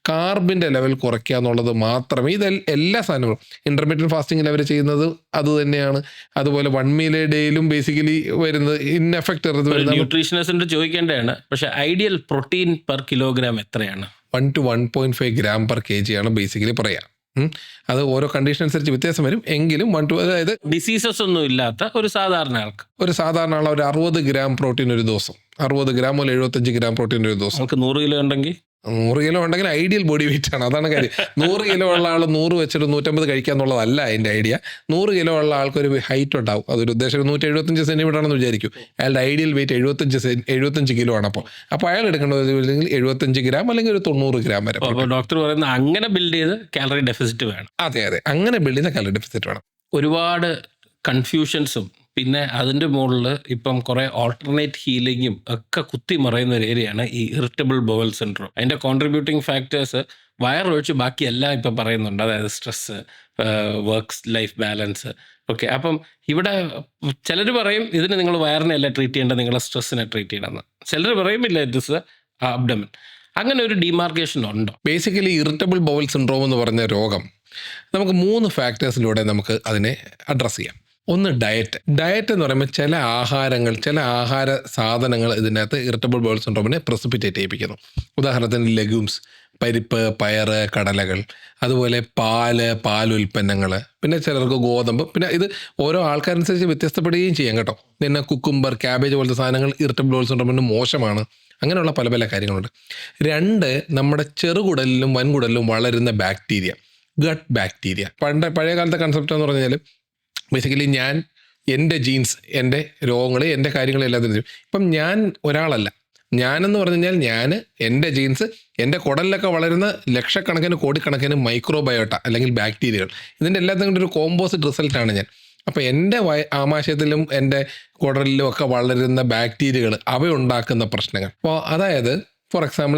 കാർബിൻ്റെ ലെവൽ കുറയ്ക്കുക എന്നുള്ളത് മാത്രമേ. എല്ലാ സാധനങ്ങളും ഇൻ്റർമീഡിയറ്റ് ഫാസ്റ്റിങ്ങിൽ അവർ ചെയ്യുന്നത് അത് തന്നെയാണ്. അതുപോലെ 1 meal a dayയിലും ബേസിക്കലി വരുന്നത് ഇൻഎഫക്റ്റ് വരുന്നത്. ന്യൂട്രീഷനിസ്റ്റിനോട് ചോദിക്കേണ്ടതാണ്, പക്ഷേ ഐഡിയൽ പ്രോട്ടീൻ പെർ കിലോഗ്രാം എത്രയാണ്? 1 to 1.5 gram per kg ആണ് ബേസിക്കലി പറയാം. അത് ഓരോ കണ്ടീഷൻ അനുസരിച്ച് വ്യത്യാസം വരും. എങ്കിലും അതായത് ഡിസീസസ് ഒന്നും ഇല്ലാത്ത ഒരു സാധാരണ ആൾക്ക്, ഒരു 60 gram പ്രോട്ടീൻ ഒരു ദിവസം, 60 gram മുതൽ 75 gram പ്രോട്ടീൻ ഒരു ദിവസം. നമുക്ക് 100 കിലോ ഉണ്ടെങ്കിൽ 100 കിലോ ഉണ്ടെങ്കിൽ ഐഡിയൽ ബോഡി വെയിറ്റ് ആണ്. അതാണ് കാര്യം. 100 കിലോ ഉള്ള ആൾ 100 വെച്ചിട്ട് 150 കഴിക്കുക എന്നുള്ളതല്ല അതിൻ്റെ ഐഡിയ. 100 കിലോ ഉള്ള ആൾക്കൊരു ഹൈറ്റ് ഉണ്ടാവും, അതൊരു ഉദ്ദേശം 175 സെൻറ്റിമീറ്റർ ആണെന്ന് വിചാരിക്കും. അയാളുടെ ഐഡിയൽ വെയിറ്റ് 75 കിലോ ആണ്. അപ്പോൾ അയാൾ എടുക്കേണ്ടത് 75 gram അല്ലെങ്കിൽ ഒരു 90 gram വരെ. ഡോക്ടർ പറയുന്നത് അങ്ങനെ ബിൽഡ് ചെയ്ത് കാലറി ഡെഫിസിറ്റ് വേണം. അതെ, അങ്ങനെ ബിൽഡ് ചെയ്ത കാലറി ഡെഫിസിറ്റ് വേണം. ഒരുപാട് കൺഫ്യൂഷൻസും പിന്നെ അതിൻ്റെ മുകളിൽ ഇപ്പം കുറേ ഓൾട്ടർനേറ്റ് ഹീലിങ്ങും ഒക്കെ കുത്തി മറയുന്ന ഒരു ഏരിയയാണ് ഈ ഇറിറ്റബിൾ ബവൽ സിൻഡ്രോം. അതിൻ്റെ കോൺട്രിബ്യൂട്ടിങ് ഫാക്ടേഴ്സ് വയറൊഴിച്ച് ബാക്കി എല്ലാം ഇപ്പം പറയുന്നുണ്ട്. അതായത് stress, work life balance. Okay, അപ്പം ഇവിടെ ചിലർ പറയും ഇതിന് നിങ്ങൾ വയറിനെ അല്ല ട്രീറ്റ് ചെയ്യേണ്ടത്, നിങ്ങളെ സ്ട്രെസ്സിനെ ട്രീറ്റ് ചെയ്യണമെന്ന്. ചിലർ പറയും ഇല്ല, ഇറ്റ് ഇസ് അബ്ഡമൻ. അങ്ങനെ ഒരു ഡിമാർക്കേഷൻ ഉണ്ടോ? ബേസിക്കലി ഇറിറ്റബിൾ ബൗൾ സിൻഡ്രോം എന്ന് പറഞ്ഞ രോഗം നമുക്ക് 3 ഫാക്ടേഴ്സിലൂടെ നമുക്ക് അതിനെ അഡ്രസ്സ് ചെയ്യാം. ഒന്ന് ഡയറ്റ് എന്ന് പറയുമ്പോൾ ചില ആഹാര സാധനങ്ങൾ ഇതിനകത്ത് ഇറിറ്റബിൾ ബൗൾ സിൻഡ്രോമിനെ പ്രസിപ്പിറ്റേറ്റ് ചെയ്യിപ്പിക്കുന്നു. ഉദാഹരണത്തിന് ലെഗ്യൂംസ്, പരിപ്പ്, പയറ്, കടലകൾ, അതുപോലെ പാലുൽപ്പന്നങ്ങൾ, പിന്നെ ചിലർക്ക് ഗോതമ്പ്. പിന്നെ ഇത് ഓരോ ആൾക്കാരനുസരിച്ച് വ്യത്യസ്തപ്പെടുകയും ചെയ്യാം കേട്ടോ. പിന്നെ കുക്കുംബർ, ക്യാബേജ് പോലത്തെ സാധനങ്ങൾ ഇറിറ്റബിൾ ബൗൾ സിൻഡ്രോമിന് മോശമാണ്. അങ്ങനെയുള്ള പല പല കാര്യങ്ങളുണ്ട്. 2, നമ്മുടെ ചെറുകുടലിലും വൻകുടലിലും വളരുന്ന ബാക്ടീരിയ, ഗട്ട് ബാക്ടീരിയ. പഴയ കാലത്തെ കൺസെപ്റ്റ് എന്ന് പറഞ്ഞാൽ ബേസിക്കലി എൻ്റെ ജീൻസ്, എൻ്റെ രോഗങ്ങൾ, എൻ്റെ കാര്യങ്ങൾ എല്ലാത്തിനും തരും. ഇപ്പം ഞാൻ ഒരാളല്ല. ഞാനെന്ന് പറഞ്ഞു കഴിഞ്ഞാൽ എൻ്റെ ജീൻസ്, എൻ്റെ കുടലിലൊക്കെ വളരുന്ന ലക്ഷക്കണക്കിന് കോടിക്കണക്കിന് മൈക്രോബയോട്ട അല്ലെങ്കിൽ ബാക്ടീരിയകൾ, ഇതിൻ്റെ എല്ലാത്തിനും കൂടി ഒരു കോമ്പോസിറ്റ് റിസൾട്ടാണ് ഞാൻ. അപ്പോൾ എൻ്റെ ആമാശയത്തിലും എൻ്റെ കുടലിലും ഒക്കെ വളരുന്ന ബാക്ടീരിയകൾ, അവയുണ്ടാക്കുന്ന പ്രശ്നങ്ങൾ. അപ്പോൾ അതായത് ഫോർ എക്സാമ്പിൾ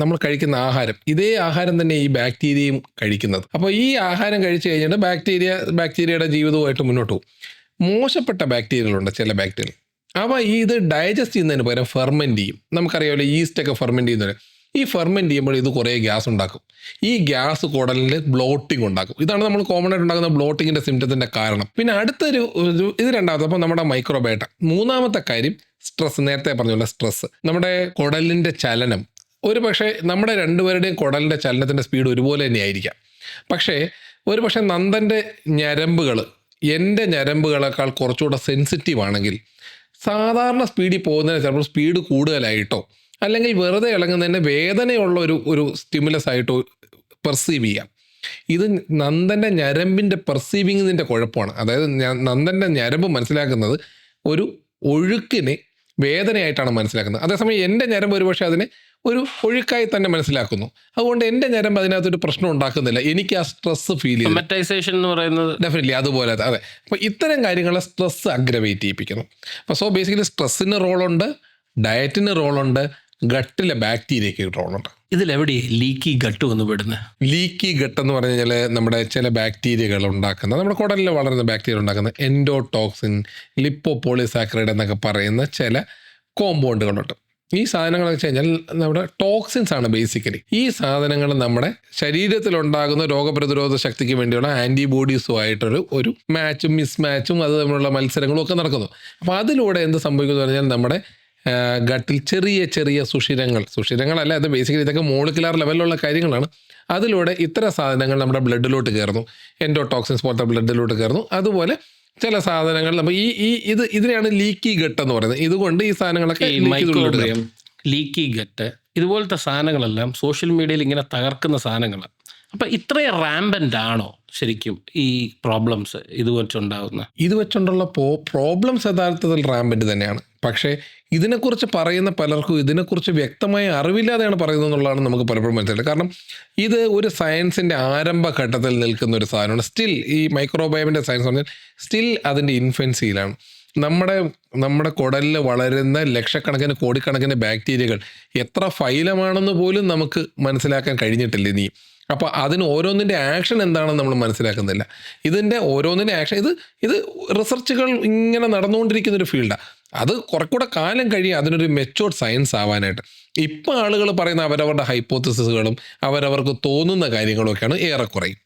നമ്മൾ കഴിക്കുന്ന ആഹാരം, ഇതേ ആഹാരം തന്നെ ഈ ബാക്ടീരിയയും കഴിക്കുന്നത്. അപ്പോൾ ഈ ആഹാരം കഴിച്ചു കഴിഞ്ഞിട്ട് ബാക്ടീരിയയുടെ ജീവിതവുമായിട്ട് മുന്നോട്ട് പോകും. മോശപ്പെട്ട ബാക്ടീരിയകളുണ്ട്, ചില ബാക്ടീരിയകൾ. അപ്പോൾ ഇത് ഡൈജസ്റ്റ് ചെയ്യുന്നതിന് പകരം ഫെർമെൻറ്റ് ചെയ്യും. നമുക്കറിയാമല്ലോ, ഈസ്റ്റൊക്കെ ഫെർമെൻറ്റ് ചെയ്യുന്നത്. ഈ ഫെർമെൻറ്റ് ചെയ്യുമ്പോൾ ഇത് കുറേ ഗ്യാസ് ഉണ്ടാക്കും. ഈ ഗ്യാസ് കുടലിൽ ബ്ലോട്ടിംഗ് ഉണ്ടാക്കും. ഇതാണ് നമ്മൾ കോമൺ ആയിട്ട് ഉണ്ടാകുന്ന ബ്ലോട്ടിങ്ങിൻ്റെ സിംറ്റത്തിൻ്റെ കാരണം. പിന്നെ ഇത് രണ്ടാമത്തെ, അപ്പോൾ നമ്മുടെ മൈക്രോബയോട്ട. മൂന്നാമത്തെ കാര്യം സ്ട്രെസ്. നേരത്തെ പറഞ്ഞുള്ള സ്ട്രെസ്, നമ്മുടെ കുടലിൻ്റെ ചലനം. ഒരു പക്ഷേ നമ്മുടെ രണ്ടുപേരുടെയും കുടലിൻ്റെ ചലനത്തിൻ്റെ സ്പീഡ് ഒരുപോലെ തന്നെ ആയിരിക്കാം. പക്ഷേ നന്ദൻ്റെ ഞരമ്പുകൾ എൻ്റെ ഞരമ്പുകളെക്കാൾ കുറച്ചുകൂടെ സെൻസിറ്റീവ് ആണെങ്കിൽ സാധാരണ സ്പീഡിൽ പോകുന്നതിന് ചിലപ്പോൾ സ്പീഡ് കൂടുതലായിട്ടോ അല്ലെങ്കിൽ വെറുതെ ഇളങ്ങുന്നതിൻ്റെ വേദനയുള്ള ഒരു സ്റ്റിമുലസ് ആയിട്ടോ പെർസീവ് ചെയ്യാം. ഇത് നന്ദൻ്റെ ഞരമ്പിൻ്റെ പെർസീവിങ്ങിൻ്റെ കുഴപ്പമാണ്. അതായത് നന്ദൻ്റെ ഞരമ്പ് മനസ്സിലാക്കുന്നത് ഒരു ഒഴുക്കിനെ വേദനയായിട്ടാണ് മനസ്സിലാക്കുന്നത്. അതേസമയം എൻ്റെ ഞരമ്പ് ഒരുപക്ഷെ അതിനെ ഒരു ഒഴുക്കായി തന്നെ മനസ്സിലാക്കുന്നു. അതുകൊണ്ട് എൻ്റെ ഞരമ്പ് അതിനകത്തൊരു പ്രശ്നം ഉണ്ടാക്കുന്നില്ല. എനിക്ക് ആ സ്ട്രെസ് ഫീൽ ചെയ്യും. മെറ്റൈസേഷൻ എന്ന് പറയുന്നത് ഡെഫിനറ്റ്ലി അതുപോലെ. അതെ. അപ്പോൾ ഇത്തരം കാര്യങ്ങൾ സ്ട്രെസ് അഗ്രവേറ്റ് ചെയ്യിപ്പിക്കുന്നു. അപ്പോൾ സോ ബേസിക്കലി സ്ട്രെസ്സിന് റോളുണ്ട്, ഡയറ്റിന് റോളുണ്ട്, ഗട്ടിലെ ബാക്ടീരിയയ്ക്ക് റോളുണ്ട്. ഇതിലെവിടെ ലീക്കി ഗട്ട് വന്ന് പെടുന്നത്? ലീക്കി ഗട്ട് എന്ന് പറഞ്ഞു കഴിഞ്ഞാൽ നമ്മുടെ ചില ബാക്ടീരിയകൾ ഉണ്ടാക്കുന്ന, നമ്മുടെ കുടലിൽ വളരുന്ന ബാക്ടീരിയ ഉണ്ടാക്കുന്ന എൻഡോടോക്സിൻ, ലിപ്പോപോളിസാക്കറൈഡ് എന്നൊക്കെ പറയുന്ന ചില കോമ്പൗണ്ടുകളുണ്ട്. ഈ സാധനങ്ങൾ വെച്ച് കഴിഞ്ഞാൽ നമ്മുടെ ടോക്സിൻസ് ആണ് ബേസിക്കലി. ഈ സാധനങ്ങൾ നമ്മുടെ ശരീരത്തിലുണ്ടാകുന്ന രോഗപ്രതിരോധ ശക്തിക്ക് വേണ്ടിയുള്ള ആൻറ്റിബോഡീസുമായിട്ടൊരു മാച്ചും മിസ്മാച്ചും അത് തമ്മിലുള്ള മത്സരങ്ങളും ഒക്കെ നടക്കുന്നു. അപ്പോൾ അതിലൂടെ എന്ത് സംഭവിക്കുന്നു പറഞ്ഞാൽ നമ്മുടെ ഗട്ടിൽ ചെറിയ സുഷിരങ്ങളല്ല, അത് ബേസിക്കലി ഇതൊക്കെ മോളിക്കുലാർ ലെവലിലുള്ള കാര്യങ്ങളാണ്. അതിലൂടെ ഇത്തരം സാധനങ്ങൾ നമ്മുടെ ബ്ലഡിലോട്ട് കയറുന്നു, എൻഡോടോക്സിൻസ് പോലത്തെ ബ്ലഡിലോട്ട് കയറുന്നു. അതുപോലെ ചില സാധനങ്ങൾ നമ്മൾ ഇതിനെയാണ് ലീക്കി ഗട്ട് എന്ന് പറയുന്നത്. ഇതുകൊണ്ട് ഈ സാധനങ്ങളൊക്കെ ലീക്കി ഗട്ട് ഇതുപോലത്തെ സാധനങ്ങളെല്ലാം സോഷ്യൽ മീഡിയയിൽ ഇങ്ങനെ തകർക്കുന്ന സാധനങ്ങൾ. അപ്പം ഇത്രയും റാമ്പൻ്റ് ആണോ ശരിക്കും ഈ പ്രോബ്ലംസ് ഇത് വെച്ചുകൊണ്ടുള്ള പ്രോബ്ലംസ് യഥാർത്ഥത്തിൽ റാമ്പൻ്റ് തന്നെയാണ്. പക്ഷേ ഇതിനെക്കുറിച്ച് പറയുന്ന പലർക്കും ഇതിനെക്കുറിച്ച് വ്യക്തമായ അറിവില്ലാതെയാണ് പറയുന്നത് എന്നുള്ളതാണ് നമുക്ക് പലപ്പോഴും മനസ്സിലായത്. കാരണം ഇത് ഒരു സയൻസിൻ്റെ ആരംഭഘട്ടത്തിൽ നിൽക്കുന്ന ഒരു സാധനമാണ്. സ്റ്റിൽ ഈ മൈക്രോബയോമിൻ്റെ സയൻസ് പറഞ്ഞാൽ സ്റ്റിൽ അതിൻ്റെ ഇൻഫൻസിയിലാണ്. നമ്മുടെ കുടലിൽ വളരുന്ന ലക്ഷക്കണക്കിന് കോടിക്കണക്കിന് ബാക്ടീരിയകൾ എത്ര ഫൈലമാണെന്ന് പോലും നമുക്ക് മനസ്സിലാക്കാൻ കഴിഞ്ഞിട്ടില്ല ഇനി. അപ്പോൾ അതിന് ഓരോന്നിൻ്റെ ആക്ഷൻ എന്താണെന്ന് നമ്മൾ മനസ്സിലാക്കുന്നില്ല. ഇതിൻ്റെ ഓരോന്നിൻ്റെ ആക്ഷൻ ഇത് റിസർച്ചുകൾ ഇങ്ങനെ നടന്നുകൊണ്ടിരിക്കുന്നൊരു ഫീൽഡാണ്. അത് കുറച്ചുകൂടെ കാലം കഴിയും അതിനൊരു മെച്ചോർഡ് സയൻസ് ആവാനായിട്ട്. ഇപ്പോൾ ആളുകൾ പറയുന്ന അവരവരുടെ ഹൈപ്പോത്തസിസുകളും അവരവർക്ക് തോന്നുന്ന കാര്യങ്ങളൊക്കെയാണ് ഏറെക്കുറയും.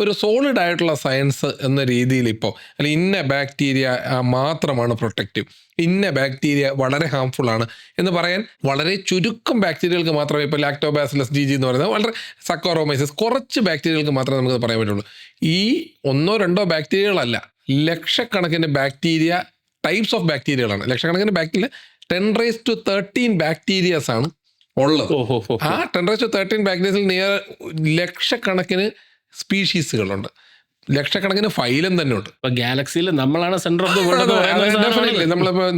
ഒരു സോളിഡ് ആയിട്ടുള്ള സയൻസ് എന്ന രീതിയിൽ ഇപ്പോൾ അല്ല ഇന്ന ബാക്ടീരിയ മാത്രമാണ് പ്രൊട്ടക്റ്റീവ്, ഇന്ന ബാക്ടീരിയ വളരെ ഹാംഫുൾ ആണ് എന്ന് പറയാൻ വളരെ ചുരുക്കം ബാക്ടീരിയകൾക്ക് മാത്രമേ, ഇപ്പോൾ ലാക്ടോബാസിലസ് ജിജി എന്ന് പറയുന്നത് വളരെ സക്കോറോമൈസിസ്, കുറച്ച് ബാക്ടീരിയകൾക്ക് മാത്രമേ നമുക്ക് പറയാൻ പറ്റുള്ളൂ. ഈ 1-2 ബാക്ടീരിയകളല്ല, ലക്ഷക്കണക്കിന് ബാക്ടീരിയ ടൈപ്സ് ഓഫ് ബാക്ടീരിയകളാണ്. ലക്ഷക്കണക്കിന് ബാക്ടീരിയ 10⁻13 ബാക്ടീരിയസ് ആണ് ഉള്ളത്. ആ 10⁻13 ബാക്ടീരിയസിൽ ലക്ഷക്കണക്കിന് സ്പീഷീസുകളുണ്ട്, ലക്ഷക്കണക്കിന് ഫൈലം തന്നെ ഉണ്ട്. ഗാലക്സിയിൽ നമ്മളാണ് സെന്റർ ഓഫ് ദി വേൾഡ്.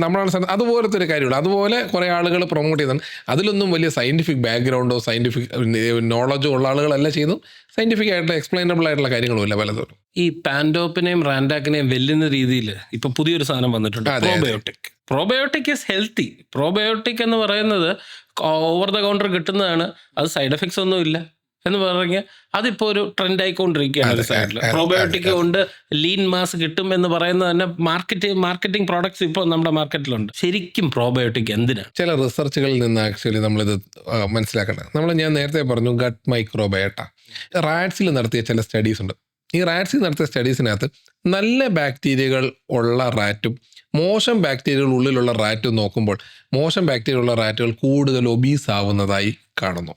നമ്മളാണ് അതുപോലത്തെ ഒരു കാര്യമുള്ളൂ. അതുപോലെ കുറേ ആളുകൾ പ്രൊമോട്ട് ചെയ്യുന്നുണ്ട്. അതിലൊന്നും വലിയ സയന്റിഫിക് ബാക്ക്ഗ്രൗണ്ടോ സയന്റിഫിക് നോളജോ ഉള്ള ആളുകളല്ല ചെയ്യുന്നു. സയന്റിഫിക് ആയിട്ടുള്ള എക്സ്പ്ലെയിനബിൾ ആയിട്ടുള്ള കാര്യങ്ങളുമില്ല പലതും. ഈ പാൻഡോപ്പിനെയും റാൻഡാക്കിനെയും വെല്ലുന്ന രീതിയിൽ ഇപ്പൊ പുതിയൊരു സാധനം വന്നിട്ടുണ്ട്, അതെ, അതെ. Probiotic. Probiotic is healthy. Probiotic എന്ന് പറയുന്നത് ഓവർ ദ കൗണ്ടർ കിട്ടുന്നതാണ്, അത് സൈഡ് എഫക്ട്സ് ഒന്നും ഇല്ല എന്ന് പറഞ്ഞാൽ അതിപ്പോ ഒരു ട്രെൻഡ് ആയിക്കൊണ്ടിരിക്കുകയാണ് ഒരു സൈഡിൽ. പ്രോബയോട്ടിക് കൊണ്ട് ലീൻ മാസ് കിട്ടും എന്ന് പറയുന്നത് തന്നെ മാർക്കറ്റിംഗ് പ്രോഡക്ട്സ് ഇപ്പോൾ നമ്മുടെ മാർക്കറ്റിലുണ്ട്. ശരിക്കും പ്രോബയോട്ടിക് എന്തിനാണ്? ചില റിസർച്ചുകളിൽ നിന്ന് ആക്ച്വലി നമ്മളിത് മനസ്സിലാക്കേണ്ടത്. ഞാൻ നേരത്തെ പറഞ്ഞു ഗട്ട് മൈക്രോബയോട്ട. റാറ്റ്സിൽ നടത്തിയ ചില സ്റ്റഡീസ് ഉണ്ട്. ഈ റാറ്റ്സിൽ നടത്തിയ സ്റ്റഡീസിനകത്ത് നല്ല ബാക്ടീരിയകൾ ഉള്ള റാറ്റും മോശം ബാക്ടീരിയകൾ ഉള്ളിലുള്ള റാറ്റും നോക്കുമ്പോൾ മോശം ബാക്ടീരിയ ഉള്ള റാറ്റുകൾ കൂടുതൽ ഒബീസ് ആവുന്നതായി കാണുന്നു.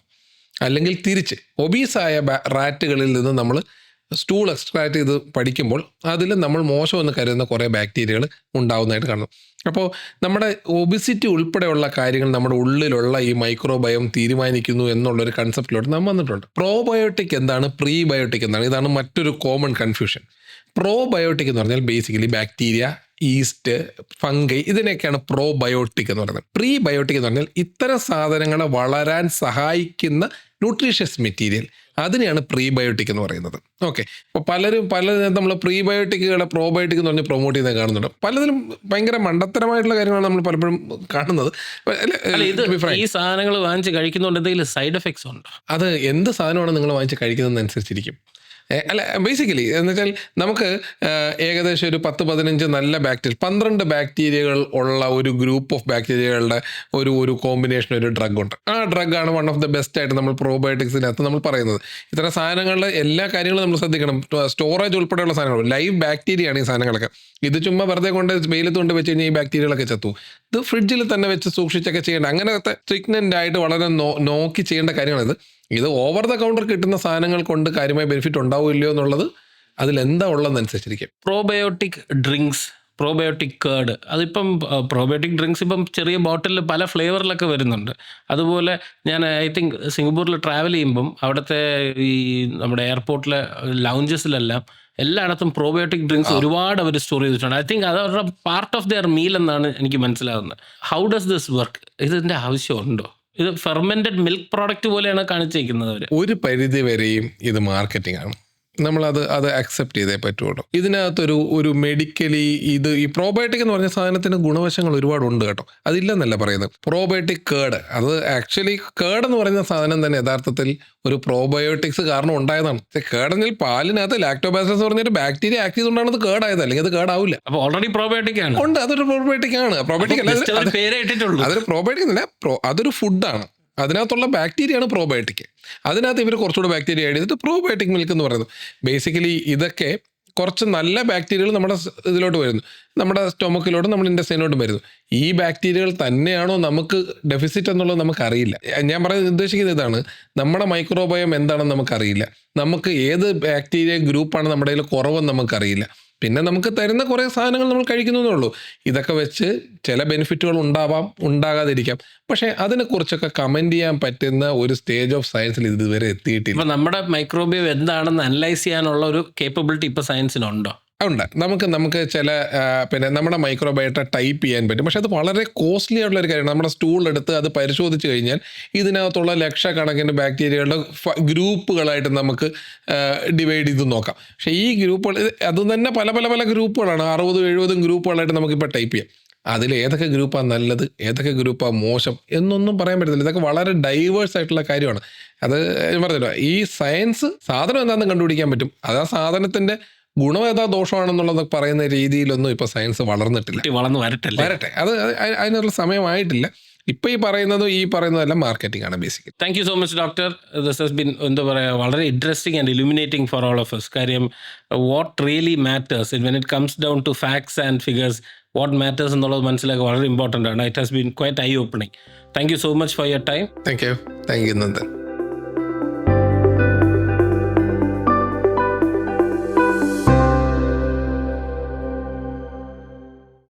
അല്ലെങ്കിൽ തിരിച്ച് ഒബീസായ റാറ്റുകളിൽ നിന്ന് നമ്മൾ സ്റ്റൂൾ എക്സ്ട്രാക്ട് ചെയ്ത് പഠിക്കുമ്പോൾ അതിൽ നമ്മൾ മോശമെന്ന് കരുതുന്ന കുറേ ബാക്ടീരിയകൾ ഉണ്ടാവുന്നതായിട്ട് കാണുന്നു. അപ്പോൾ നമ്മുടെ ഒബിസിറ്റി ഉൾപ്പെടെയുള്ള കാര്യങ്ങൾ നമ്മുടെ ഉള്ളിലുള്ള ഈ മൈക്രോബയോം തീരുമാനിക്കുന്നു എന്നുള്ളൊരു കൺസെപ്റ്റിലോട്ട് നാം വന്നിട്ടുണ്ട്. പ്രോബയോട്ടിക് എന്താണ്, പ്രീബയോട്ടിക് എന്താണ്? ഇതാണ് മറ്റൊരു കോമൺ കൺഫ്യൂഷൻ. പ്രോബയോട്ടിക് എന്ന് പറഞ്ഞാൽ ബേസിക്കലി ബാക്ടീരിയ, ഈസ്റ്റ്, ഫംഗൈ, ഇതിനൊക്കെയാണ് പ്രോബയോട്ടിക് എന്ന് പറയുന്നത്. പ്രീബയോട്ടിക് എന്ന് പറഞ്ഞാൽ ഇത്തരം സാധനങ്ങളെ വളരാൻ സഹായിക്കുന്ന ന്യൂട്രീഷ്യസ് മെറ്റീരിയൽ, അതിനെയാണ് പ്രീബയോട്ടിക് എന്ന് പറയുന്നത്. ഓക്കെ, അപ്പോൾ പലരും നമ്മൾ പ്രീബയോട്ടിക്കുകളെ പ്രോബയോട്ടിക് എന്ന് പറഞ്ഞ് പ്രൊമോട്ട് ചെയ്യുന്നത് കാണുന്നുണ്ട്. പലതിലും ഭയങ്കര മണ്ടത്തരമായിട്ടുള്ള കാര്യങ്ങളാണ് നമ്മൾ പലപ്പോഴും കാണുന്നത്. ഈ സാധനങ്ങൾ വാങ്ങിച്ച് കഴിക്കുന്നതുകൊണ്ട് എന്തെങ്കിലും സൈഡ് എഫക്ട്സ് ഉണ്ടോ? അത് എന്ത് സാധനമാണ് നിങ്ങൾ വാങ്ങിച്ച് കഴിക്കുന്നതെന്നനുസരിച്ചിരിക്കും. അല്ല, ബേസിക്കലി എന്ന് വെച്ചാൽ നമുക്ക് ഏകദേശം ഒരു 10-15 നല്ല 12 ബാക്ടീരിയകൾ ഉള്ള ഒരു ഗ്രൂപ്പ് ഓഫ് ബാക്ടീരിയകളുടെ ഒരു കോമ്പിനേഷൻ ഒരു ഡ്രഗ് ഉണ്ട്. ആ ഡ്രഗാണ് വൺ ഓഫ് ദ ബെസ്റ്റ് ആയിട്ട് നമ്മൾ പ്രോബയോട്ടിക്സിനകത്ത് നമ്മൾ പറയുന്നത്. ഇത്തരം സാധനങ്ങളുടെ എല്ലാ കാര്യങ്ങളും നമ്മൾ ശ്രദ്ധിക്കണം. സ്റ്റോറേജ് ഉൾപ്പെടെയുള്ള സാധനങ്ങൾ, ലൈവ് ബാക്ടീരിയയാണ് ഈ സാധനങ്ങളൊക്കെ. ഇത് ചുമ്മാ വെറുതെ കൊണ്ട് വെയിലത്ത് കൊണ്ട് വെച്ച് കഴിഞ്ഞാൽ ഈ ബാക്ടീരിയകളൊക്കെ ചത്തു. ഇത് ഫ്രിഡ്ജിൽ തന്നെ വെച്ച് സൂക്ഷിച്ചൊക്കെ ചെയ്യേണ്ട, അങ്ങനത്തെ സ്ട്രിക്റ്റൻ്റ് ആയിട്ട് വളരെ നോക്കി ചെയ്യേണ്ട കാര്യമാണിത്. ഇത് ഓവർ ദ കൗണ്ടർ കിട്ടുന്ന സാധനങ്ങൾ കൊണ്ട് കാര്യമായ ബെനിഫിറ്റ് ഉണ്ടാവില്ലയോ എന്നുള്ളത് അതിലെന്താ ഉള്ളതെന്നനുസരിച്ചിരിക്കും. പ്രോബയോട്ടിക് ഡ്രിങ്ക്സ്, പ്രോബയോട്ടിക് കേർഡ്, അതിപ്പം പ്രോബയോട്ടിക് ഡ്രിങ്ക്സ് ഇപ്പം ചെറിയ ബോട്ടിലിൽ പല ഫ്ലേവറിലൊക്കെ വരുന്നുണ്ട്. അതുപോലെ ഞാൻ ഐ തിങ്ക് സിംഗപ്പൂരിൽ ട്രാവൽ ചെയ്യുമ്പം അവിടുത്തെ ഈ നമ്മുടെ എയർപോർട്ടിലെ ലൗഞ്ചസിലെല്ലാം എല്ലായിടത്തും പ്രോബയോട്ടിക് ഡ്രിങ്ക്സ് ഒരുപാട് അവർ സ്റ്റോർ ചെയ്തിട്ടുണ്ട്. ഐ തിങ്ക് അത് അവരുടെ പാർട്ട് ഓഫ് ദെയർ മീൽ എന്നാണ് എനിക്ക് മനസ്സിലാകുന്നത്. How does this work? ഇതിൻ്റെ ആവശ്യമുണ്ടോ? ഇത് ഫെർമെന്റഡ് മിൽക്ക് പ്രോഡക്റ്റ് പോലെയാണ് കാണിച്ചിരിക്കുന്നത് അവർ. ഒരു പരിധി വരെയും ഇത് മാർക്കറ്റിംഗ് ആണ്. നമ്മളത് അക്സെപ്റ്റ് ചെയ്തേ പറ്റുള്ളൂ. ഇതിനകത്തൊരു മെഡിക്കലി ഈ പ്രോബയോട്ടിക് എന്ന് പറഞ്ഞ സാധനത്തിന് ഗുണവശങ്ങൾ ഒരുപാടുണ്ട് കേട്ടോ, അതില്ലെന്നല്ല പറയുന്നത്. പ്രോബയോട്ടിക് കേർഡ്, അത് ആക്ച്വലി കേർഡ് എന്ന് പറയുന്ന സാധനം തന്നെ യഥാർത്ഥത്തിൽ ഒരു പ്രോബയോട്ടിക്സ് കാരണം ഉണ്ടായതാണ്. കേർഡെങ്കിൽ പാലിനകത്ത് ലാക്ടോബാസിലസ് പറഞ്ഞൊരു ബാക്ടീരിയ ആക്ട് ചെയ്തുകൊണ്ടാണ് അത് കേർഡായത്, അല്ലെങ്കിൽ അത് കേർഡാവില്ല. അപ്പോൾ ഓൾറെഡി പ്രോബയോട്ടിക് ആണ്. ഉണ്ട്, അതൊരു പ്രോബയോട്ടിക് ആണ്. പ്രോബയോട്ടിക് അല്ല, അതൊരു പ്രോബയോട്ടിക് അല്ല, അതൊരു ഫുഡാണ്. അതിനകത്തുള്ള ബാക്ടീരിയയാണ് പ്രോബയോട്ടിക്. അതിനകത്ത് ഇവർ കുറച്ചുകൂടെ ബാക്ടീരിയ ആഡ് ചെയ്തിട്ട് പ്രോബയോട്ടിക് മിൽക്ക് എന്ന് പറയുന്നത്. ബേസിക്കലി ഇതൊക്കെ കുറച്ച് നല്ല ബാക്ടീരിയകൾ നമ്മുടെ ഇതിലോട്ട് വരുന്നു, നമ്മുടെ സ്റ്റൊമക്കിലോട്ടും നമ്മുടെ ഇൻറ്റസ്റ്റൈനിലോട്ടും വരുന്നു. ഈ ബാക്ടീരിയകൾ തന്നെയാണോ നമുക്ക് ഡെഫിസിറ്റ് എന്നുള്ളത് നമുക്കറിയില്ല. ഞാൻ ഉദ്ദേശിക്കുന്നത് ഇതാണ്, നമ്മുടെ മൈക്രോബയോം എന്താണെന്ന് നമുക്കറിയില്ല. നമുക്ക് ഏത് ബാക്ടീരിയ ഗ്രൂപ്പാണ് നമ്മുടെ കയ്യിൽ കുറവെന്ന് നമുക്കറിയില്ല. പിന്നെ നമുക്ക് തരുന്ന കുറേ സാധനങ്ങൾ നമ്മൾ കഴിക്കുന്നതേ ഉള്ളൂ. ഇതൊക്കെ വെച്ച് ചില ബെനിഫിറ്റുകൾ ഉണ്ടാവാം, ഉണ്ടാകാതിരിക്കാം. പക്ഷേ അതിനെക്കുറിച്ചൊക്കെ കമൻറ്റ് ചെയ്യാൻ പറ്റുന്ന ഒരു സ്റ്റേജ് ഓഫ് സയൻസിൽ ഇതുവരെ എത്തിയിട്ടില്ല. ഇപ്പം നമ്മുടെ മൈക്രോബയോം എന്താണെന്ന് അനലൈസ് ചെയ്യാനുള്ള ഒരു കേപ്പബിലിറ്റി ഇപ്പോൾ സയൻസിനുണ്ടോ? ഉണ്ട്. നമുക്ക് ചില നമ്മുടെ മൈക്രോബയോട്ട ടൈപ്പ് ചെയ്യാൻ പറ്റും. പക്ഷെ അത് വളരെ കോസ്റ്റ്ലി ആയിട്ടുള്ള ഒരു കാര്യമാണ്. നമ്മുടെ സ്റ്റൂൾ എടുത്ത് അത് പരിശോധിച്ച് കഴിഞ്ഞാൽ ഇതിനകത്തുള്ള ലക്ഷക്കണക്കിന് ബാക്ടീരിയകളുടെ ഗ്രൂപ്പുകളായിട്ട് നമുക്ക് ഡിവൈഡ് ചെയ്ത് നോക്കാം. പക്ഷേ ഈ ഗ്രൂപ്പുകൾ അത് തന്നെ പല പല പല ഗ്രൂപ്പുകളാണ്, 60-70 ഗ്രൂപ്പുകളായിട്ട് നമുക്കിപ്പോൾ ടൈപ്പ് ചെയ്യാം. അതിൽ ഏതൊക്കെ ഗ്രൂപ്പാണ് നല്ലത്, ഏതൊക്കെ ഗ്രൂപ്പാണ് മോശം എന്നൊന്നും പറയാൻ പറ്റത്തില്ല. ഇതൊക്കെ വളരെ ഡൈവേഴ്സ് ആയിട്ടുള്ള കാര്യമാണ്. അത് ഞാൻ പറഞ്ഞല്ലോ, ഈ സയൻസ് സാധനം എന്താണെന്ന് കണ്ടുപിടിക്കാൻ പറ്റും. അത് ആ സാധനത്തിൻ്റെ ഗുണം ഏതാ ദോഷമാണെന്നുള്ളത് പറയുന്ന രീതിയിലൊന്നും ഇപ്പോൾ സയൻസ് വളർന്നിട്ടില്ല. വരട്ടെ, അത് അതിനുള്ള സമയമായിട്ടില്ല. ഇപ്പോൾ ഈ പറയുന്നതെല്ലാം മാർക്കറ്റിംഗ് ആണ് basically. Thank you so much doctor. This has been എന്താ പറയുക, വളരെ interesting and illuminating for all of us. കാര്യം what really matters when it comes down to facts and figures, what matters എന്നുള്ളത് മനസ്സിലാക്കുക വളരെ ഇമ്പോർട്ടൻ്റ് ആണ്. It has been quite eye opening. Thank you so much for your time. Thank you Nandan.